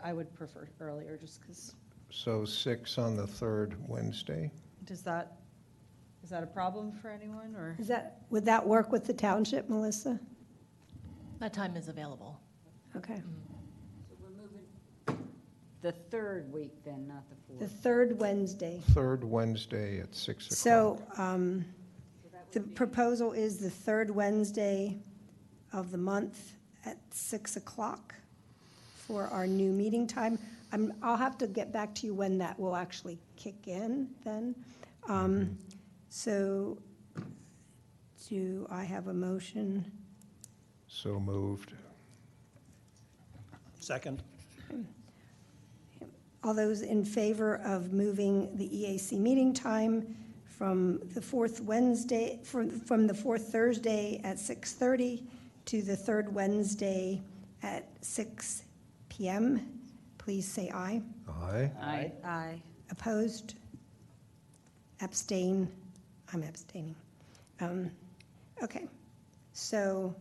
I would prefer earlier just because, so 6 on the third Wednesday? is that a problem for anyone or? Would that work with the township, Melissa? That time is available. Okay. So we're moving the third week then, not the The fourth. third Wednesday. Third Wednesday at 6 o'clock. So the proposal is the third Wednesday of the month at 6 o'clock for our new meeting time. I'll have to get back to you when that will actually kick in then. So do I have a motion? So moved. Second. All those in favor of moving the EAC meeting time from the fourth Wednesday, from the fourth Thursday at 6:30 to the third Wednesday at 6 PM, please say aye. Aye. Aye. Aye. Opposed? Abstain? I'm abstaining. Okay, so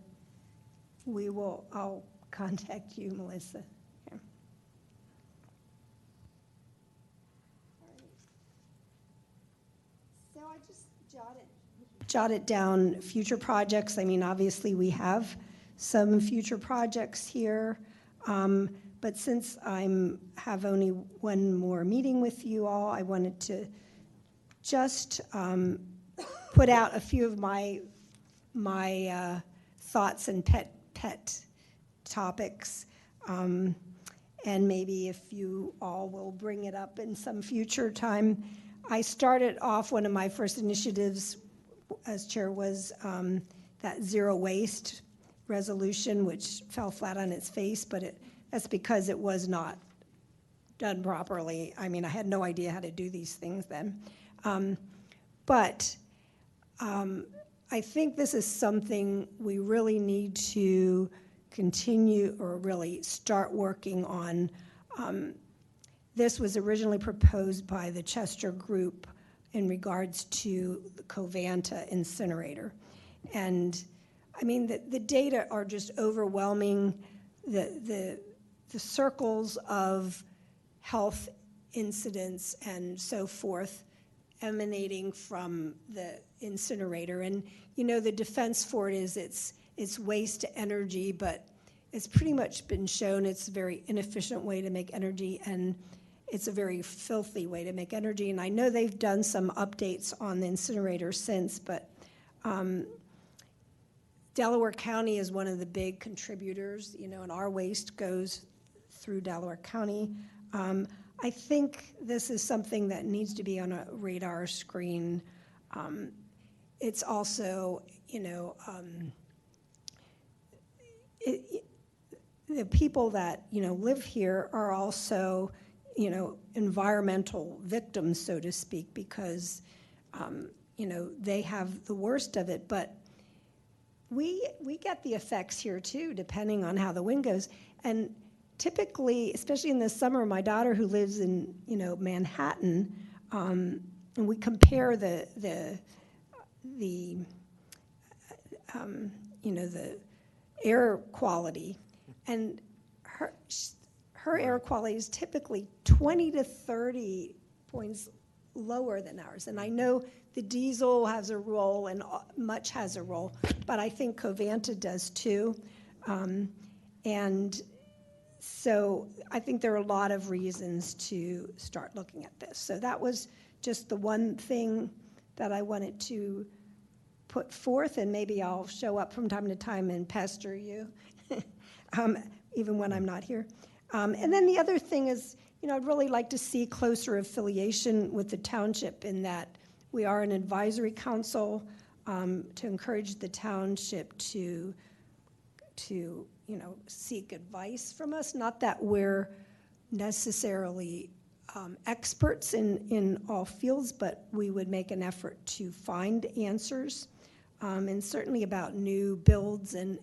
I'll contact you, Melissa. Okay. So I just jotted down future projects. I mean, obviously, we have some future projects here. But since have only one more meeting with you all, I wanted to just put out a few of my thoughts and pet topics. And maybe if you all will bring it up in some future time. I started off, one of my first initiatives as chair was that zero waste resolution, which fell flat on its face, but that's because it was not done properly. I mean, I had no idea how to do these things then. But I think this is something we really need to continue or really start working on. This was originally proposed by the Chester Group in regards to the Covanta incinerator. And I mean, the data are just overwhelming. The circles of health incidents and so forth emanating from the incinerator. And, you know, the defense for it is it's waste to energy, but it's pretty much been shown it's a very inefficient way to make energy, and it's a very filthy way to make energy. And I know they've done some updates on the incinerator since, but Delaware County is one of the big contributors, you know, and our waste goes through Delaware County. I think this is something that needs to be on a radar screen. It's also, you know, the people that, you know, live here are also, you know, environmental victims, so to speak, because, you know, they have the worst of it. But we get the effects here too, depending on how the wind goes. And typically, especially in the summer, my daughter who lives in, Manhattan, and we compare the air quality, and her air quality is typically 20 to 30 points lower than ours. And I know the diesel has a role and much has a role, but I think Covanta does too. And so I think there are a lot of reasons to start looking at this. So that was just the one thing that I wanted to put forth, and maybe I'll show up from time to time and pester you, even when I'm not here. And then the other thing is, I'd really like to see closer affiliation with the township in that we are an advisory council to encourage the township to seek advice from us. Not that we're necessarily experts in all fields, but we would make an effort to find answers. And certainly about new builds and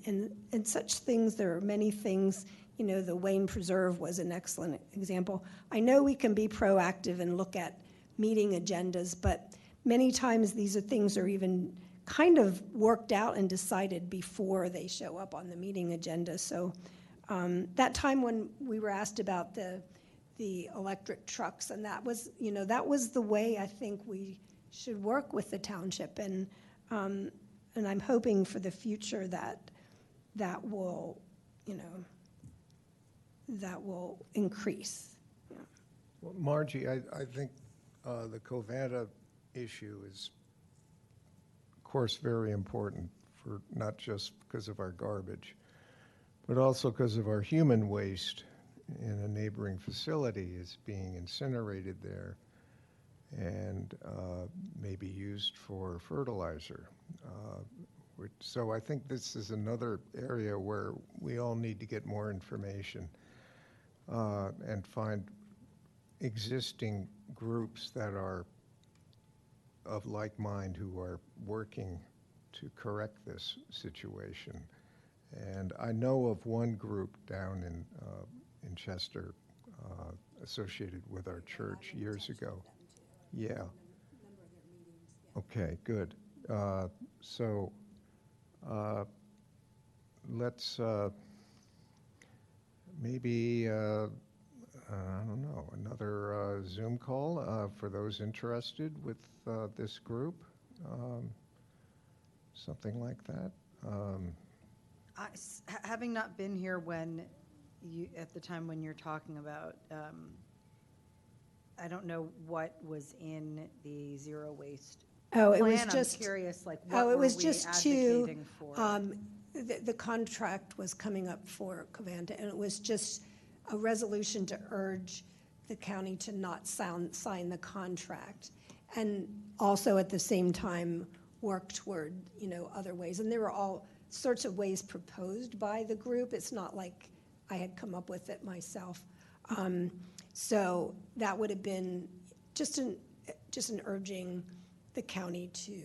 such things. There are many things, the Wayne Preserve was an excellent example. I know we can be proactive and look at meeting agendas, but many times these are things are even kind of worked out and decided before they show up on the meeting agenda. So that time when we were asked about the electric trucks, and that was the way I think we should work with the township. And I'm hoping for the future that will, that will increase. Yeah. Well, Margie, I think the Covanta issue is, of course, very important for not just because of our garbage, but also because of our human waste in a neighboring facility is being incinerated there and may be used for fertilizer. So I think this is another area where we all need to get more information and find existing groups that are of like mind who are working to correct this situation. And I know of one group down in Chester associated with our church years ago. Yeah. Okay, good. So let's maybe, I don't know, another Zoom call for those interested with this group, something like that. Having not been here at the time when you're talking about, I don't know what was in the zero waste Oh, it was plan. just. I'm curious, like, Oh, what it were was we just advocating for? the contract was coming up for Covanta, and it was just a resolution to urge the county to not sign the contract, and also at the same time work toward, other ways. And there were all sorts of ways proposed by the group. It's not like I had come up with it myself. So that would have been just an urging the county to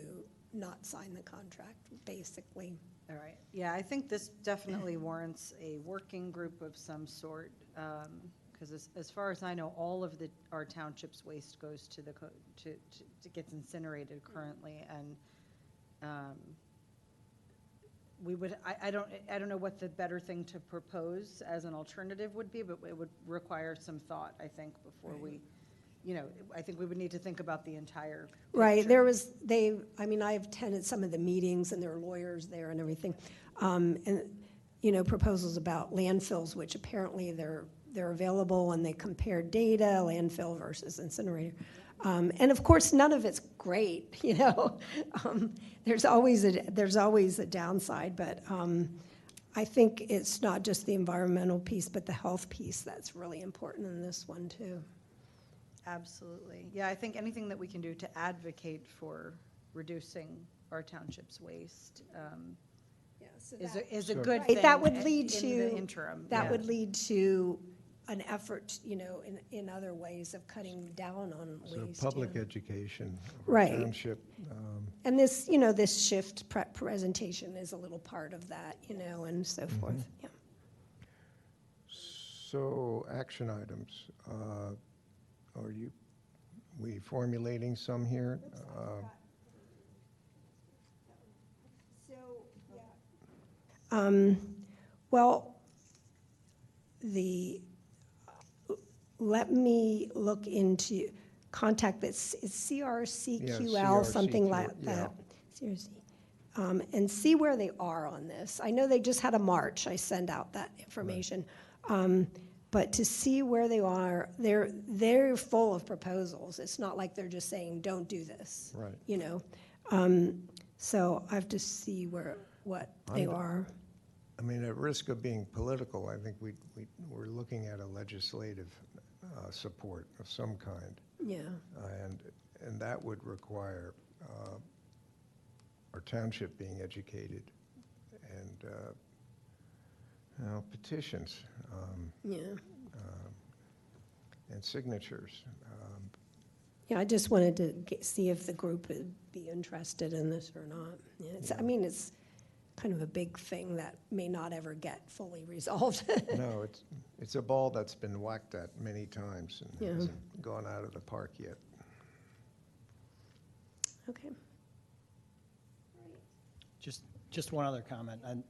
not sign the contract, basically. All right. Yeah, I think this definitely warrants a working group of some sort, because as far as I know, all of our township's waste goes to gets incinerated currently, and we would. I don't know what the better thing to propose as an alternative would be, but it would require some thought, I think, before we. I think we would need to think about the entire picture. Right, I've attended some of the meetings, and there are lawyers there and everything, and, proposals about landfills, which apparently they're available, and they compare data, landfill versus incinerator. And of course, none of it's great, there's always a downside, but I think it's not just the environmental piece, but the health piece that's really important in this one, too. Absolutely. Yeah, I think anything that we can do to advocate for reducing our township's waste is a good thing. That would lead in to the interim. That would lead to an effort, in other ways of cutting down on waste. So public education of our Right. township. And this, this shift presentation is a little part of that, and so forth. Yeah. So, action items. Are we formulating some here? Well, let me look into, contact this, it's CRCQL, something like CRCQ, that. CRC. And see where they are on this. I know they just had a march, I send out that information. But to see where they are, they're full of proposals. It's not like they're just saying, don't do this. Right. You know? So I have to see what they are. I mean, at risk of being political, I think we're looking at a legislative support of some kind. Yeah. And that would require our township being educated and, petitions. Yeah. And signatures. Yeah, I just wanted to see if the group would be interested in this or not. Yeah, I mean, it's kind of a big thing that may not ever get fully resolved. No, it's a ball that's been whacked at many times and Yeah. hasn't gone out of the park yet. Okay. Just one other comment. And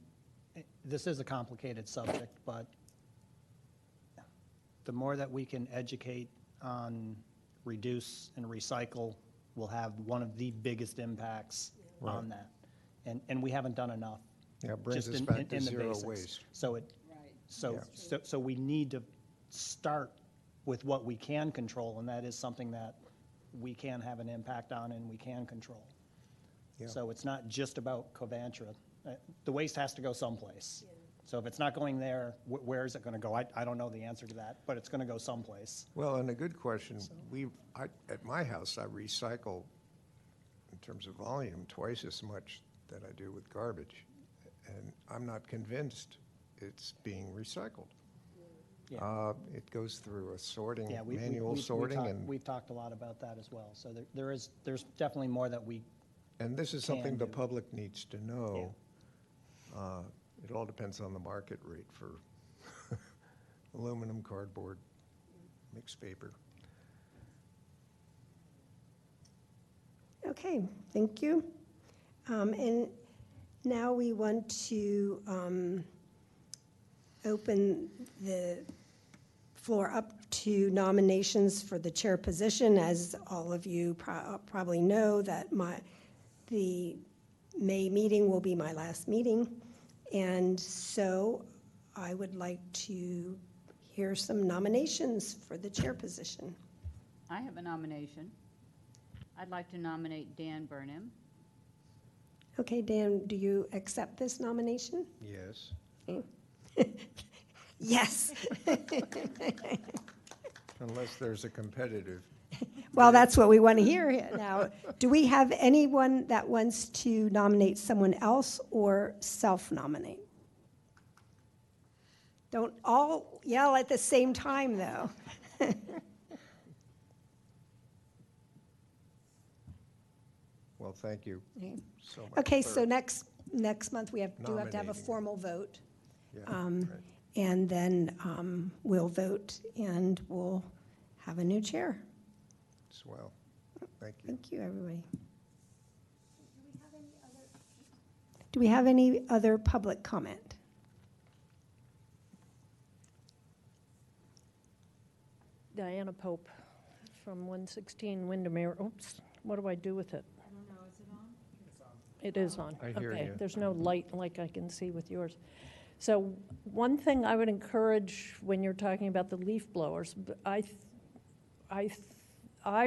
this is a complicated subject, but the more that we can educate on reduce and recycle will have one of the biggest impacts on that. And we haven't done enough. Yeah, it brings just us in- back in to the zero basics. waste. So we need to start with what we can control, and that is something that we can have an impact on and we can control. Yeah. So it's not just about Covanta. The waste has to go someplace. So if it's not going there, where is it going to go? I don't know the answer to that, but it's going to go someplace. Well, and a good question, at my house, I recycle, in terms of volume, twice as much that I do with garbage. And I'm not convinced it's being recycled. Yeah. It goes through a sorting, Yeah, manual sorting, and we've talked a lot about that as well. So there's definitely more that we, this is something the do. public needs to know. It all depends on the market rate for aluminum, cardboard, mixed paper. Okay, thank you. And now we want to open the floor up to nominations for the chair position. As all of you probably know, that the May meeting will be my last meeting. And so I would like to hear some nominations for the chair position. I have a nomination. I'd like to nominate Dan Burnham. Okay, Dan, do you accept this nomination? Yes. Yes. Unless there's a competitive. Well, that's what we want to hear now. Do we have anyone that wants to nominate someone else or self-nominate? Don't all yell at the same time, though. Well, thank you so much. Okay, for so next month, we have to have a nominating. formal vote. Yeah, Um, right. And then we'll vote, and we'll have a new chair. Swell. Thank you. Thank you, everybody. Do we have any other public comment? Diana Pope from 116 Windermere. Oops, what do I do with it? I don't know, is it on? It is on. I hear Okay, you. there's no light like I can see with yours. So one thing I would encourage when you're talking about the leaf blowers, I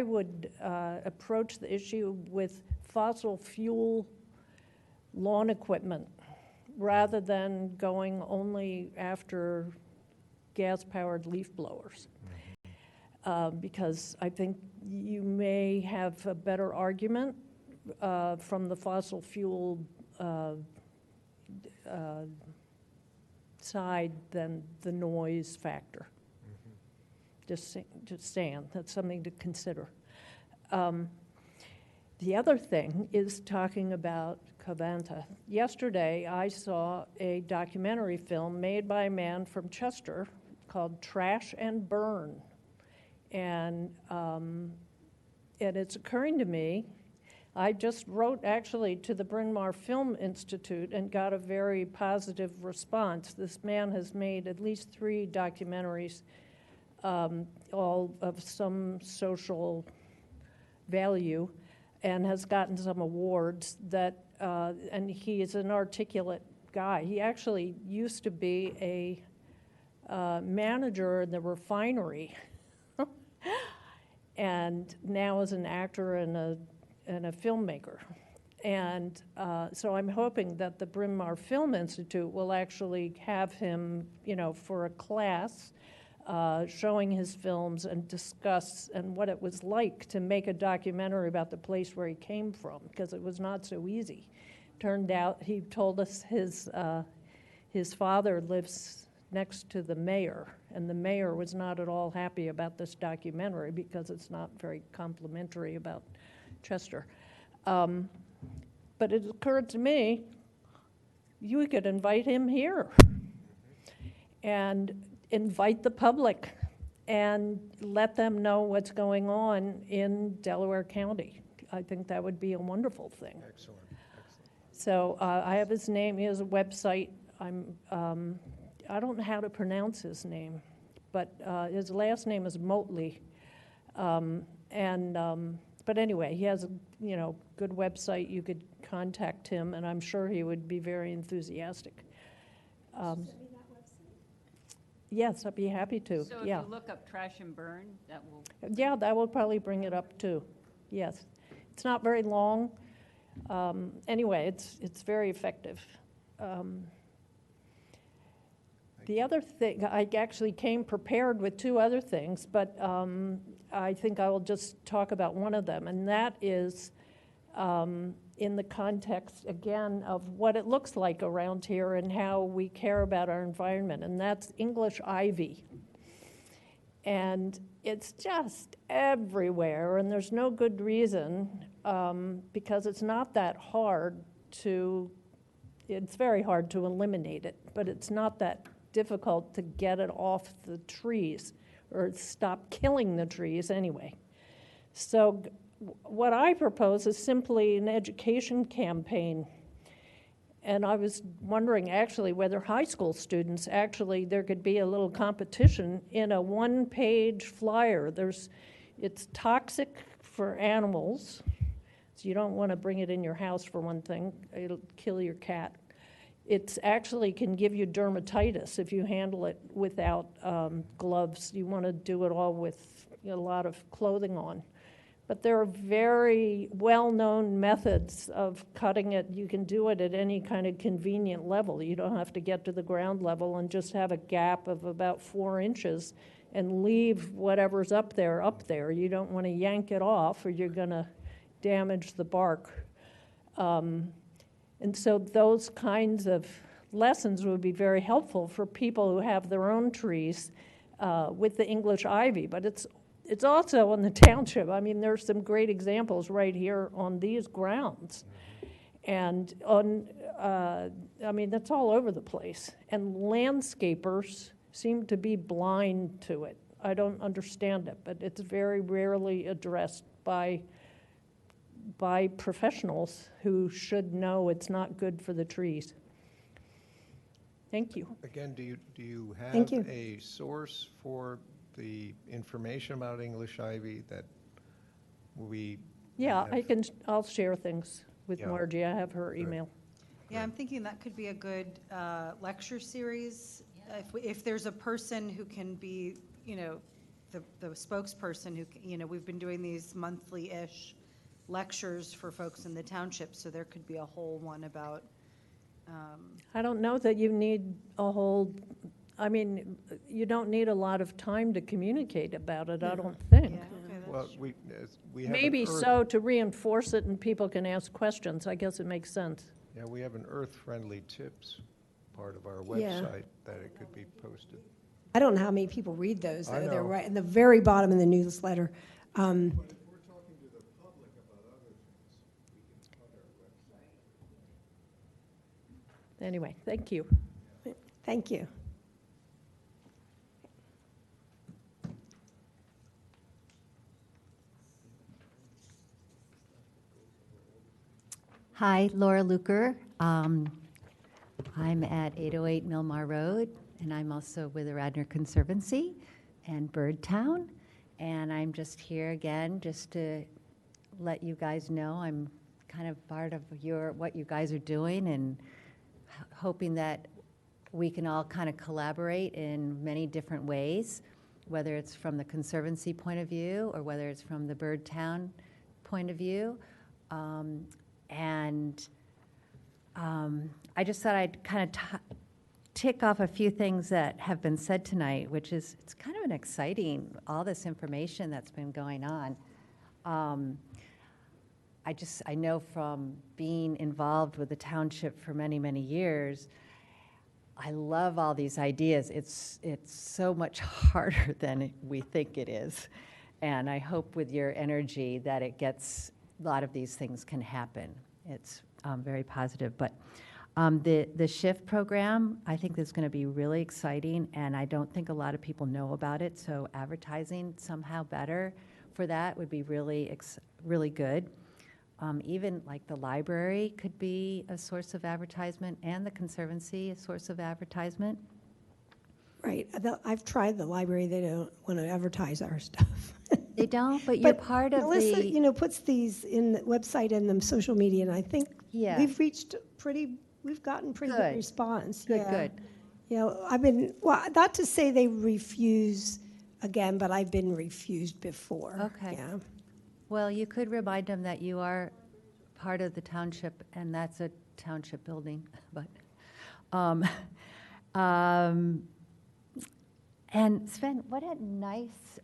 would approach the issue with fossil fuel lawn equipment rather than going only after gas-powered leaf blowers. Because I think you may have a better argument from the fossil fuel side than the noise factor. Just saying, that's something to consider. The other thing is talking about Covanta. Yesterday, I saw a documentary film made by a man from Chester called Trash and Burn. And it's occurring to me, I just wrote actually to the Bryn Mawr Film Institute and got a very positive response. This man has made at least 3 documentaries, all of some social value, and has gotten some awards that, and he is an articulate guy. He actually used to be a manager in the refinery and now is an actor and a filmmaker. And so I'm hoping that the Bryn Mawr Film Institute will actually have him, for a class, showing his films and discuss and what it was like to make a documentary about the place where he came from, because it was not so easy. Turned out, he told us his father lives next to the mayor, and the mayor was not at all happy about this documentary because it's not very complimentary about Chester. But it occurred to me, you could invite him here and invite the public and let them know what's going on in Delaware County. I think that would be a wonderful thing. Excellent. So I have his name, he has a website. I don't know how to pronounce his name, but his last name is Motley. But anyway, he has a good website. You could contact him, and I'm sure he would be very enthusiastic. Yes, I'd be happy to. So if Yeah. you look up Trash and Burn, that will, Yeah, that will probably bring it up too. Yes, it's not very long. Anyway, it's very effective. The other thing, I actually came prepared with 2 other things, but I think I will just talk about one of them, and that is in the context, again, of what it looks like around here and how we care about our environment, and that's English ivy. And it's just everywhere, and there's no good reason, because it's not that hard it's very hard to eliminate it, but it's not that difficult to get it off the trees or stop killing the trees anyway. So what I propose is simply an education campaign. And I was wondering actually whether high school students there could be a little competition in a 1-page flyer. It's toxic for animals, so you don't want to bring it in your house for one thing. It'll kill your cat. It actually can give you dermatitis if you handle it without gloves. You want to do it all with a lot of clothing on. But there are very well-known methods of cutting it. You can do it at any kind of convenient level. You don't have to get to the ground level and just have a gap of about 4 inches and leave whatever's up there. You don't want to yank it off or you're going to damage the bark. And so those kinds of lessons would be very helpful for people who have their own trees with the English ivy. But it's also in the township. I mean, there's some great examples right here on these grounds. And that's all over the place. And landscapers seem to be blind to it. I don't understand it, but it's very rarely addressed by professionals who should know it's not good for the trees. Thank you. Again, do you Thank have you. a source for the information about English ivy that we? Yeah, have? I'll share things with Yeah. Margie. I have her email. Yeah, I'm thinking that could be a good lecture series. If there's a person who can be, the spokesperson who, we've been doing these monthly-ish lectures for folks in the township, so there could be a whole one about. I don't know that you need you don't need a lot of time to communicate about it, I don't think. Yeah, okay, that's Well, true. we have. Maybe an earth- so, to reinforce it and people can ask questions. I guess it makes sense. Yeah, we have an earth-friendly tips part of our Yeah. website that it could be posted. I don't know how many people read those, I though. They're know. right in the very bottom of the newsletter. But if we're talking to the public about other things, we can put our website. Anyway, thank you. Thank you. Hi, Laura Luker. I'm at 808 Milmar Road, and I'm also with the Radnor Conservancy and Birdtown. And I'm just here again just to let you guys know I'm kind of part of what you guys are doing, and hoping that we can all kind of collaborate in many different ways, whether it's from the Conservancy point of view or whether it's from the Birdtown point of view. I just thought I'd kind of tick off a few things that have been said tonight, which is, it's kind of an exciting, all this information that's been going on. I know from being involved with the township for many, many years, I love all these ideas. It's so much harder than we think it is. And I hope with your energy that a lot of these things can happen. It's very positive. But the SHIFT program, I think is going to be really exciting, and I don't think a lot of people know about it. So advertising somehow better for that would be really, really good. Even like the library could be a source of advertisement, and the Conservancy a source of advertisement. Right. I've tried the library. They don't want to advertise our stuff. They don't, but you're part of Melissa, the... puts these in the website and the social media, and I think Yeah. we've gotten pretty good Good. response. Good, Yeah. good. Not to say they refuse again, but I've been refused before. Okay. Yeah. Well, you could remind them that you are part of the township, and that's a township building, but, and Sven, what a nice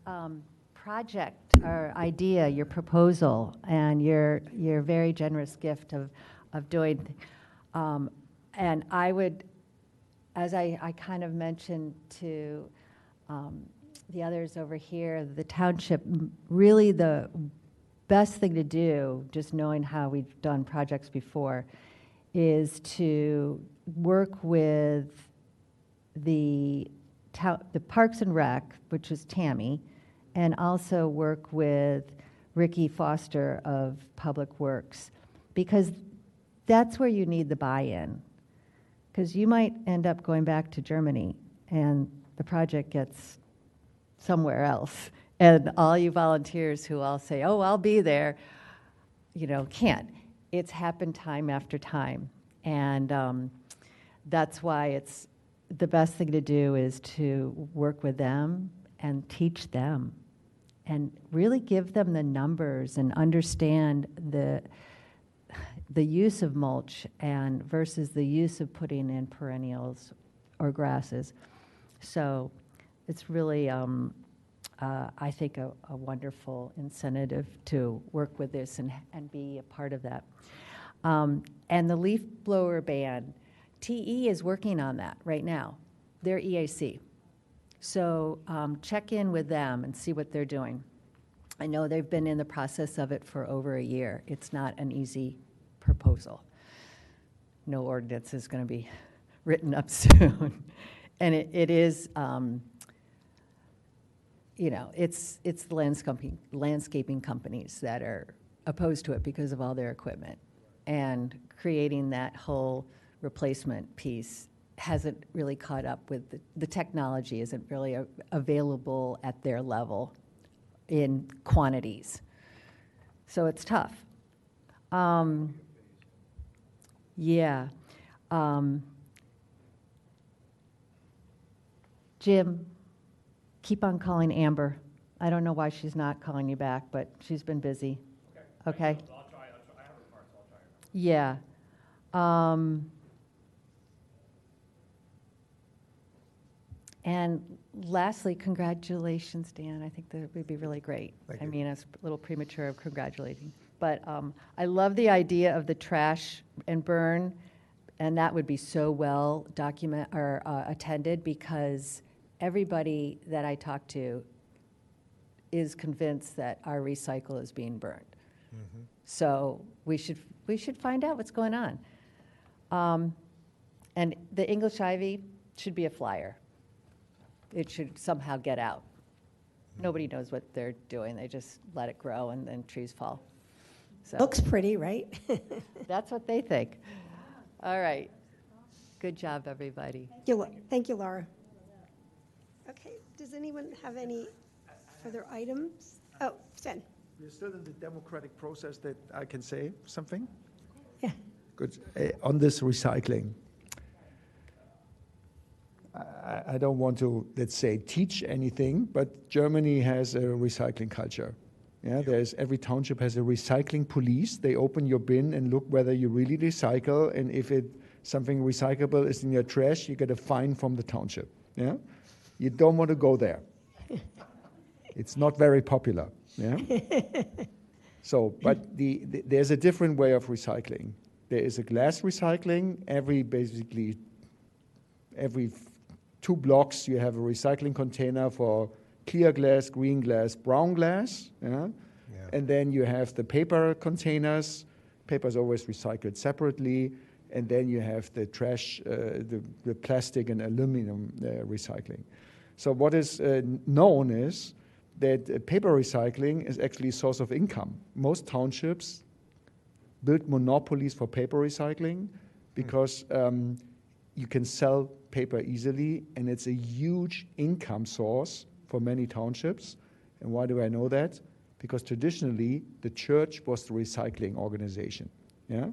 project or idea, your proposal, and your very generous gift of doing. And I would, as I kind of mentioned to the others over here, the township, really the best thing to do, just knowing how we've done projects before, is to work with the Parks and Rec, which is Tammy, and also work with Ricky Foster of Public Works, because that's where you need the buy-in. Because you might end up going back to Germany, and the project gets somewhere else. And all you volunteers who all say, oh, I'll be there, can't. It's happened time after time. And that's why it's the best thing to do is to work with them and teach them and really give them the numbers and understand the use of mulch and versus the use of putting in perennials or grasses. So it's really, I think, a wonderful incentive to work with this and be a part of that. And the leaf blower ban, TE is working on that right now. They're EAC. So check in with them and see what they're doing. I know they've been in the process of it for over a year. It's not an easy proposal. No ordinance is going to be written up soon. And it is, it's the landscaping companies that are opposed to it because of all their equipment. And creating that whole replacement piece hasn't really caught up with the technology isn't really available at their level in quantities. So it's tough. Yeah. Jim, keep on calling Amber. I don't know why she's not calling you back, but she's been busy. Okay? I'll try. I have her card, so I'll try her. Yeah. And lastly, congratulations, Dan. I think that would be really great. Thank I you. mean, it's a little premature of congratulating. But I love the idea of the trash and burn, and that would be so well attended because everybody that I talk to is convinced that our recycle is being burned. Mm-hmm. So we should find out what's going on. And the English ivy should be a flyer. It should somehow get out. Nobody knows what they're doing. They just let it grow and then trees fall. So Looks pretty, right? that's what they think. All right. Good job, everybody. Thank you, Laura. Okay, does anyone have any further items? Oh, Sven. We're still in the democratic process that I can say something? Yeah. Good. On this recycling, I don't want to, let's say, teach anything, but Germany has a recycling culture. Yeah, every township has a recycling police. They open your bin and look whether you really recycle, and if something recyclable is in your trash, you get a fine from the township. Yeah, you don't want to go there. It's not very popular. Yeah. So, but there's a different way of recycling. There is a glass recycling. Every 2 blocks, you have a recycling container for clear glass, green glass, brown glass. Yeah? Yeah. And then you have the paper containers. Paper is always recycled separately. And then you have the trash, the plastic and aluminum recycling. So what is known is that paper recycling is actually a source of income. Most townships build monopolies for paper recycling because you can sell paper easily, and it's a huge income source for many townships. And why do I know that? Because traditionally, the church was the recycling organization. Yeah?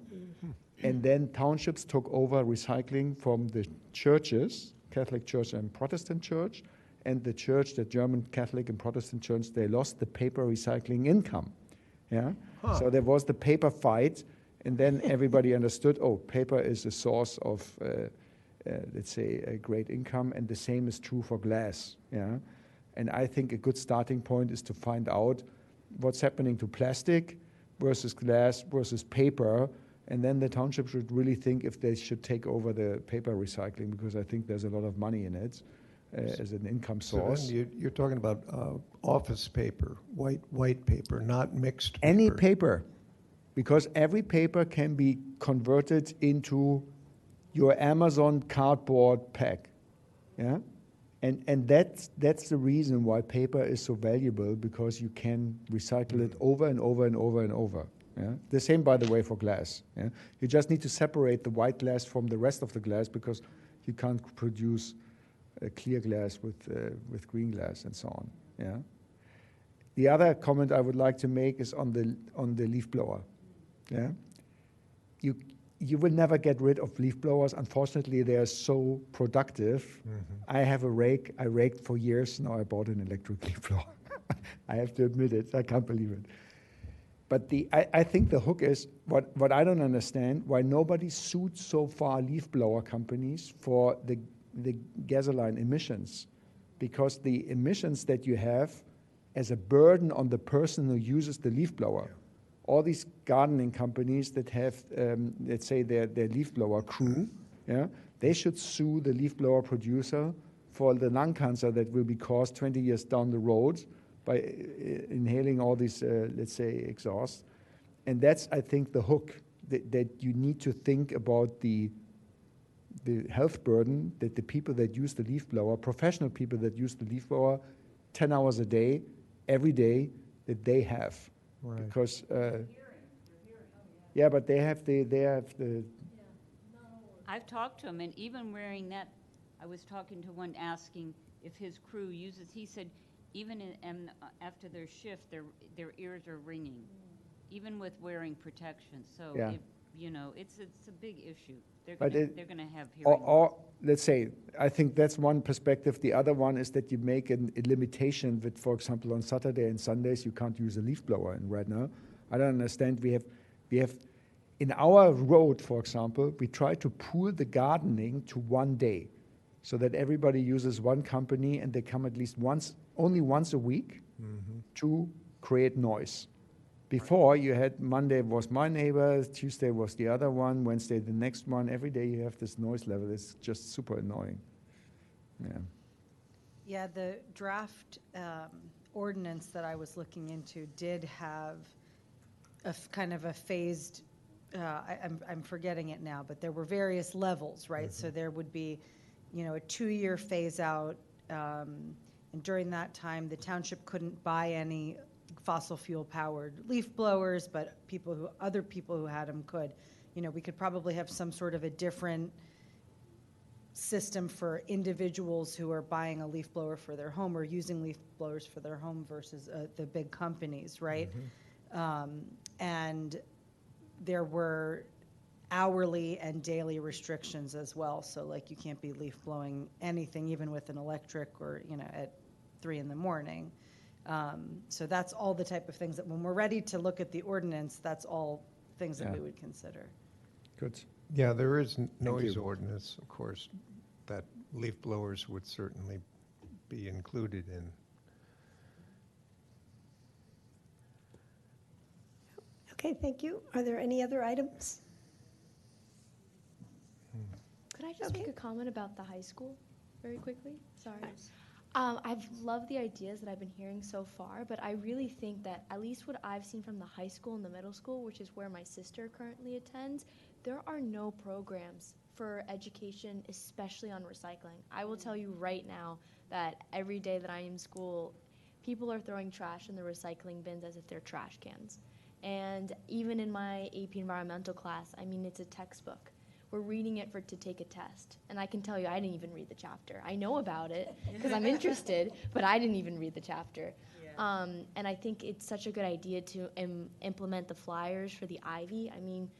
And then townships took over recycling from the churches, Catholic Church and Protestant Church, and the church, the German Catholic and Protestant Church, they lost the paper recycling income. Yeah? So there was the paper fight, and then everybody understood, oh, paper is a source of, let's say, a great income, and the same is true for glass. Yeah? And I think a good starting point is to find out what's happening to plastic versus glass versus paper, and then the township should really think if they should take over the paper recycling, because I think there's a lot of money in it as an income source. So then you're talking about office paper, white paper, not mixed paper. Any paper, because every paper can be converted into your Amazon cardboard pack. Yeah? And that's the reason why paper is so valuable, because you can recycle it over and over and over and over. Yeah? The same, by the way, for glass. Yeah? You just need to separate the white glass from the rest of the glass, because you can't produce clear glass with green glass and so on. Yeah? The other comment I would like to make is on the leaf blower. Yeah? You will never get rid of leaf blowers. Unfortunately, they are so productive. I have a rake. I raked for years. Now I bought an electric leaf blower. I have to admit it. I can't believe it. But I think the hook is, what I don't understand, why nobody sued so far leaf blower companies for the gasoline emissions. Because the emissions that you have as a burden on the person who uses the leaf blower. All these gardening companies that have, let's say, their leaf blower crew, yeah, they should sue the leaf blower producer for the lung cancer that will be caused 20 years down the road by inhaling all these, let's say, exhaust. And that's, I think, the hook, that you need to think about the health burden that the people that use the leaf blower, professional people that use the leaf blower 10 hours a day, every day, that they have. Right. Because, yeah, but they have the. I've talked to him, and even wearing that, I was talking to one asking if his crew uses, he said, even after their shift, their ears are ringing, even with wearing protection. So, Yeah. it's a big issue. They're But going to have hearing loss. Let's say, I think that's one perspective. The other one is that you make a limitation that, for example, on Saturday and Sundays, you can't use a leaf blower in Radnor. I don't understand. We have, in our road, for example, we try to pool the gardening to one day so that everybody uses one company and they come at least only once a week to create noise. Before, you had Monday was my neighbor, Tuesday was the other one, Wednesday the next one. Every day you have this noise level. It's just super annoying. Yeah. Yeah, the draft ordinance that I was looking into did have kind of a phased, I'm forgetting it now, but there were various levels, right? So there would be, a 2-year phase out, and during that time, the township couldn't buy any fossil fuel powered leaf blowers, but other people who had them could. We could probably have some sort of a different system for individuals who are buying a leaf blower for their home or using leaf blowers for their home versus the big companies, right? And there were hourly and daily restrictions as well. So like you can't be leaf blowing anything, even with an electric or, at 3 in the morning. So that's all the type of things that when we're ready to look at the ordinance, that's all things that we would consider. Good. Yeah, there is noise you. ordinance, of course, that leaf blowers would certainly be included in. Okay, thank you. Are there any other items? Could I just Okay. make a comment about the high school very quickly? Sorry. I've loved the ideas that I've been hearing so far, but I really think that at least what I've seen from the high school and the middle school, which is where my sister currently attends, there are no programs for education, especially on recycling. I will tell you right now that every day that I am in school, people are throwing trash in the recycling bins as if they're trash cans. And even in my AP environmental class, I mean, it's a textbook. We're reading it to take a test. And I can tell you, I didn't even read the chapter. I know about it because I'm interested, but I didn't even read the chapter. And I think it's such a good idea to implement the flyers for the Ivy. I mean,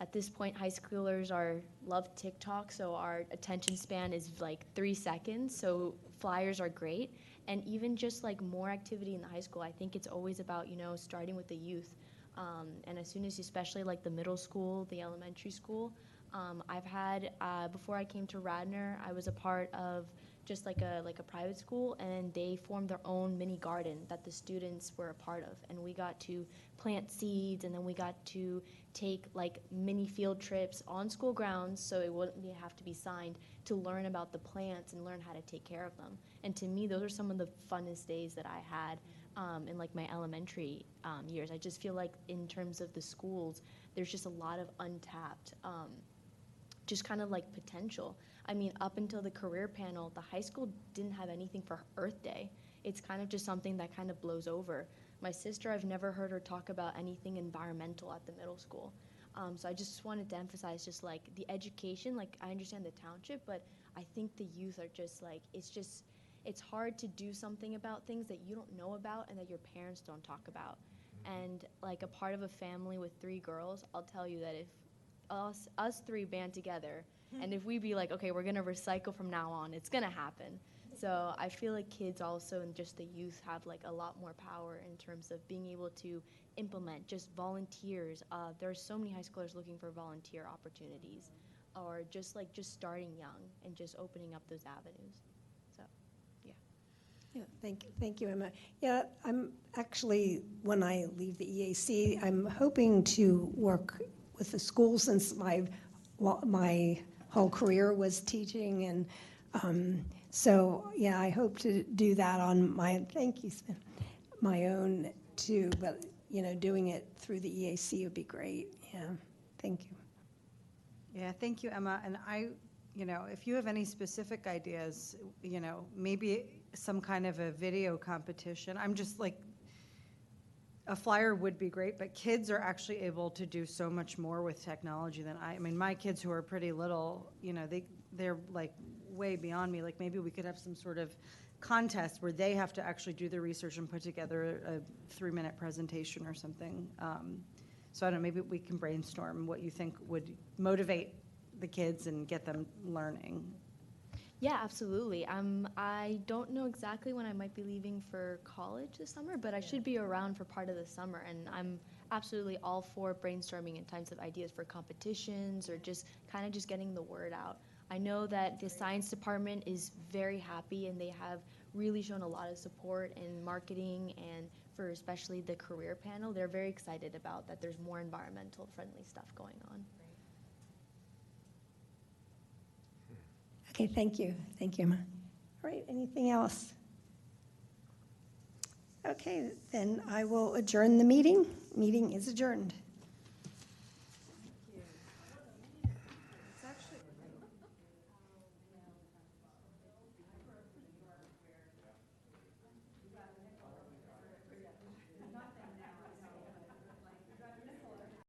at this point, high schoolers love TikTok, so our attention span is like 3 seconds. So flyers are great. And even just like more activity in the high school, I think it's always about, starting with the youth. And as soon as, especially like the middle school, the elementary school, I've had, before I came to Radnor, I was a part of just like a private school, and they formed their own mini garden that the students were a part of. And we got to plant seeds, and then we got to take like mini field trips on school grounds, so it wouldn't have to be signed, to learn about the plants and learn how to take care of them. And to me, those are some of the funnest days that I had in like my elementary years. I just feel like in terms of the schools, there's just a lot of untapped just kind of like potential. I mean, up until the career panel, the high school didn't have anything for Earth Day. It's kind of just something that kind of blows over. My sister, I've never heard her talk about anything environmental at the middle school. So I just wanted to emphasize just like the education, like I understand the township, but I think the youth are just like, it's hard to do something about things that you don't know about and that your parents don't talk about. And like a part of a family with 3 girls, I'll tell you that if us 3 band together, and if we be like, okay, we're gonna recycle from now on, it's gonna happen. So I feel like kids also and just the youth have like a lot more power in terms of being able to implement just volunteers. There's so many high schoolers looking for volunteer opportunities, or just starting young and just opening up those avenues. So, yeah. Yeah, thank you, Emma. Yeah, I'm actually, when I leave the EAC, I'm hoping to work with the school, since my whole career was teaching, and so yeah, I hope to do that on my own too. But doing it through the EAC would be great. Yeah, thank you. Yeah, thank you, Emma. And if you have any specific ideas, maybe some kind of a video competition. I'm just like, a flyer would be great, but kids are actually able to do so much more with technology than I mean, my kids who are pretty little, they're like way beyond me. Like maybe we could have some sort of contest where they have to actually do the research and put together a 3-minute presentation or something. So I don't know, maybe we can brainstorm what you think would motivate the kids and get them learning. Yeah, absolutely. I don't know exactly when I might be leaving for college this summer, but I should be around for part of the summer, and I'm absolutely all for brainstorming in types of ideas for competitions or just kind of just getting the word out. I know that the science department is very happy, and they have really shown a lot of support in marketing, and for especially the career panel, they're very excited about that there's more environmental friendly stuff going on. Okay, thank you, Emma. All right, anything else? Okay, then I will adjourn the meeting. Meeting is adjourned.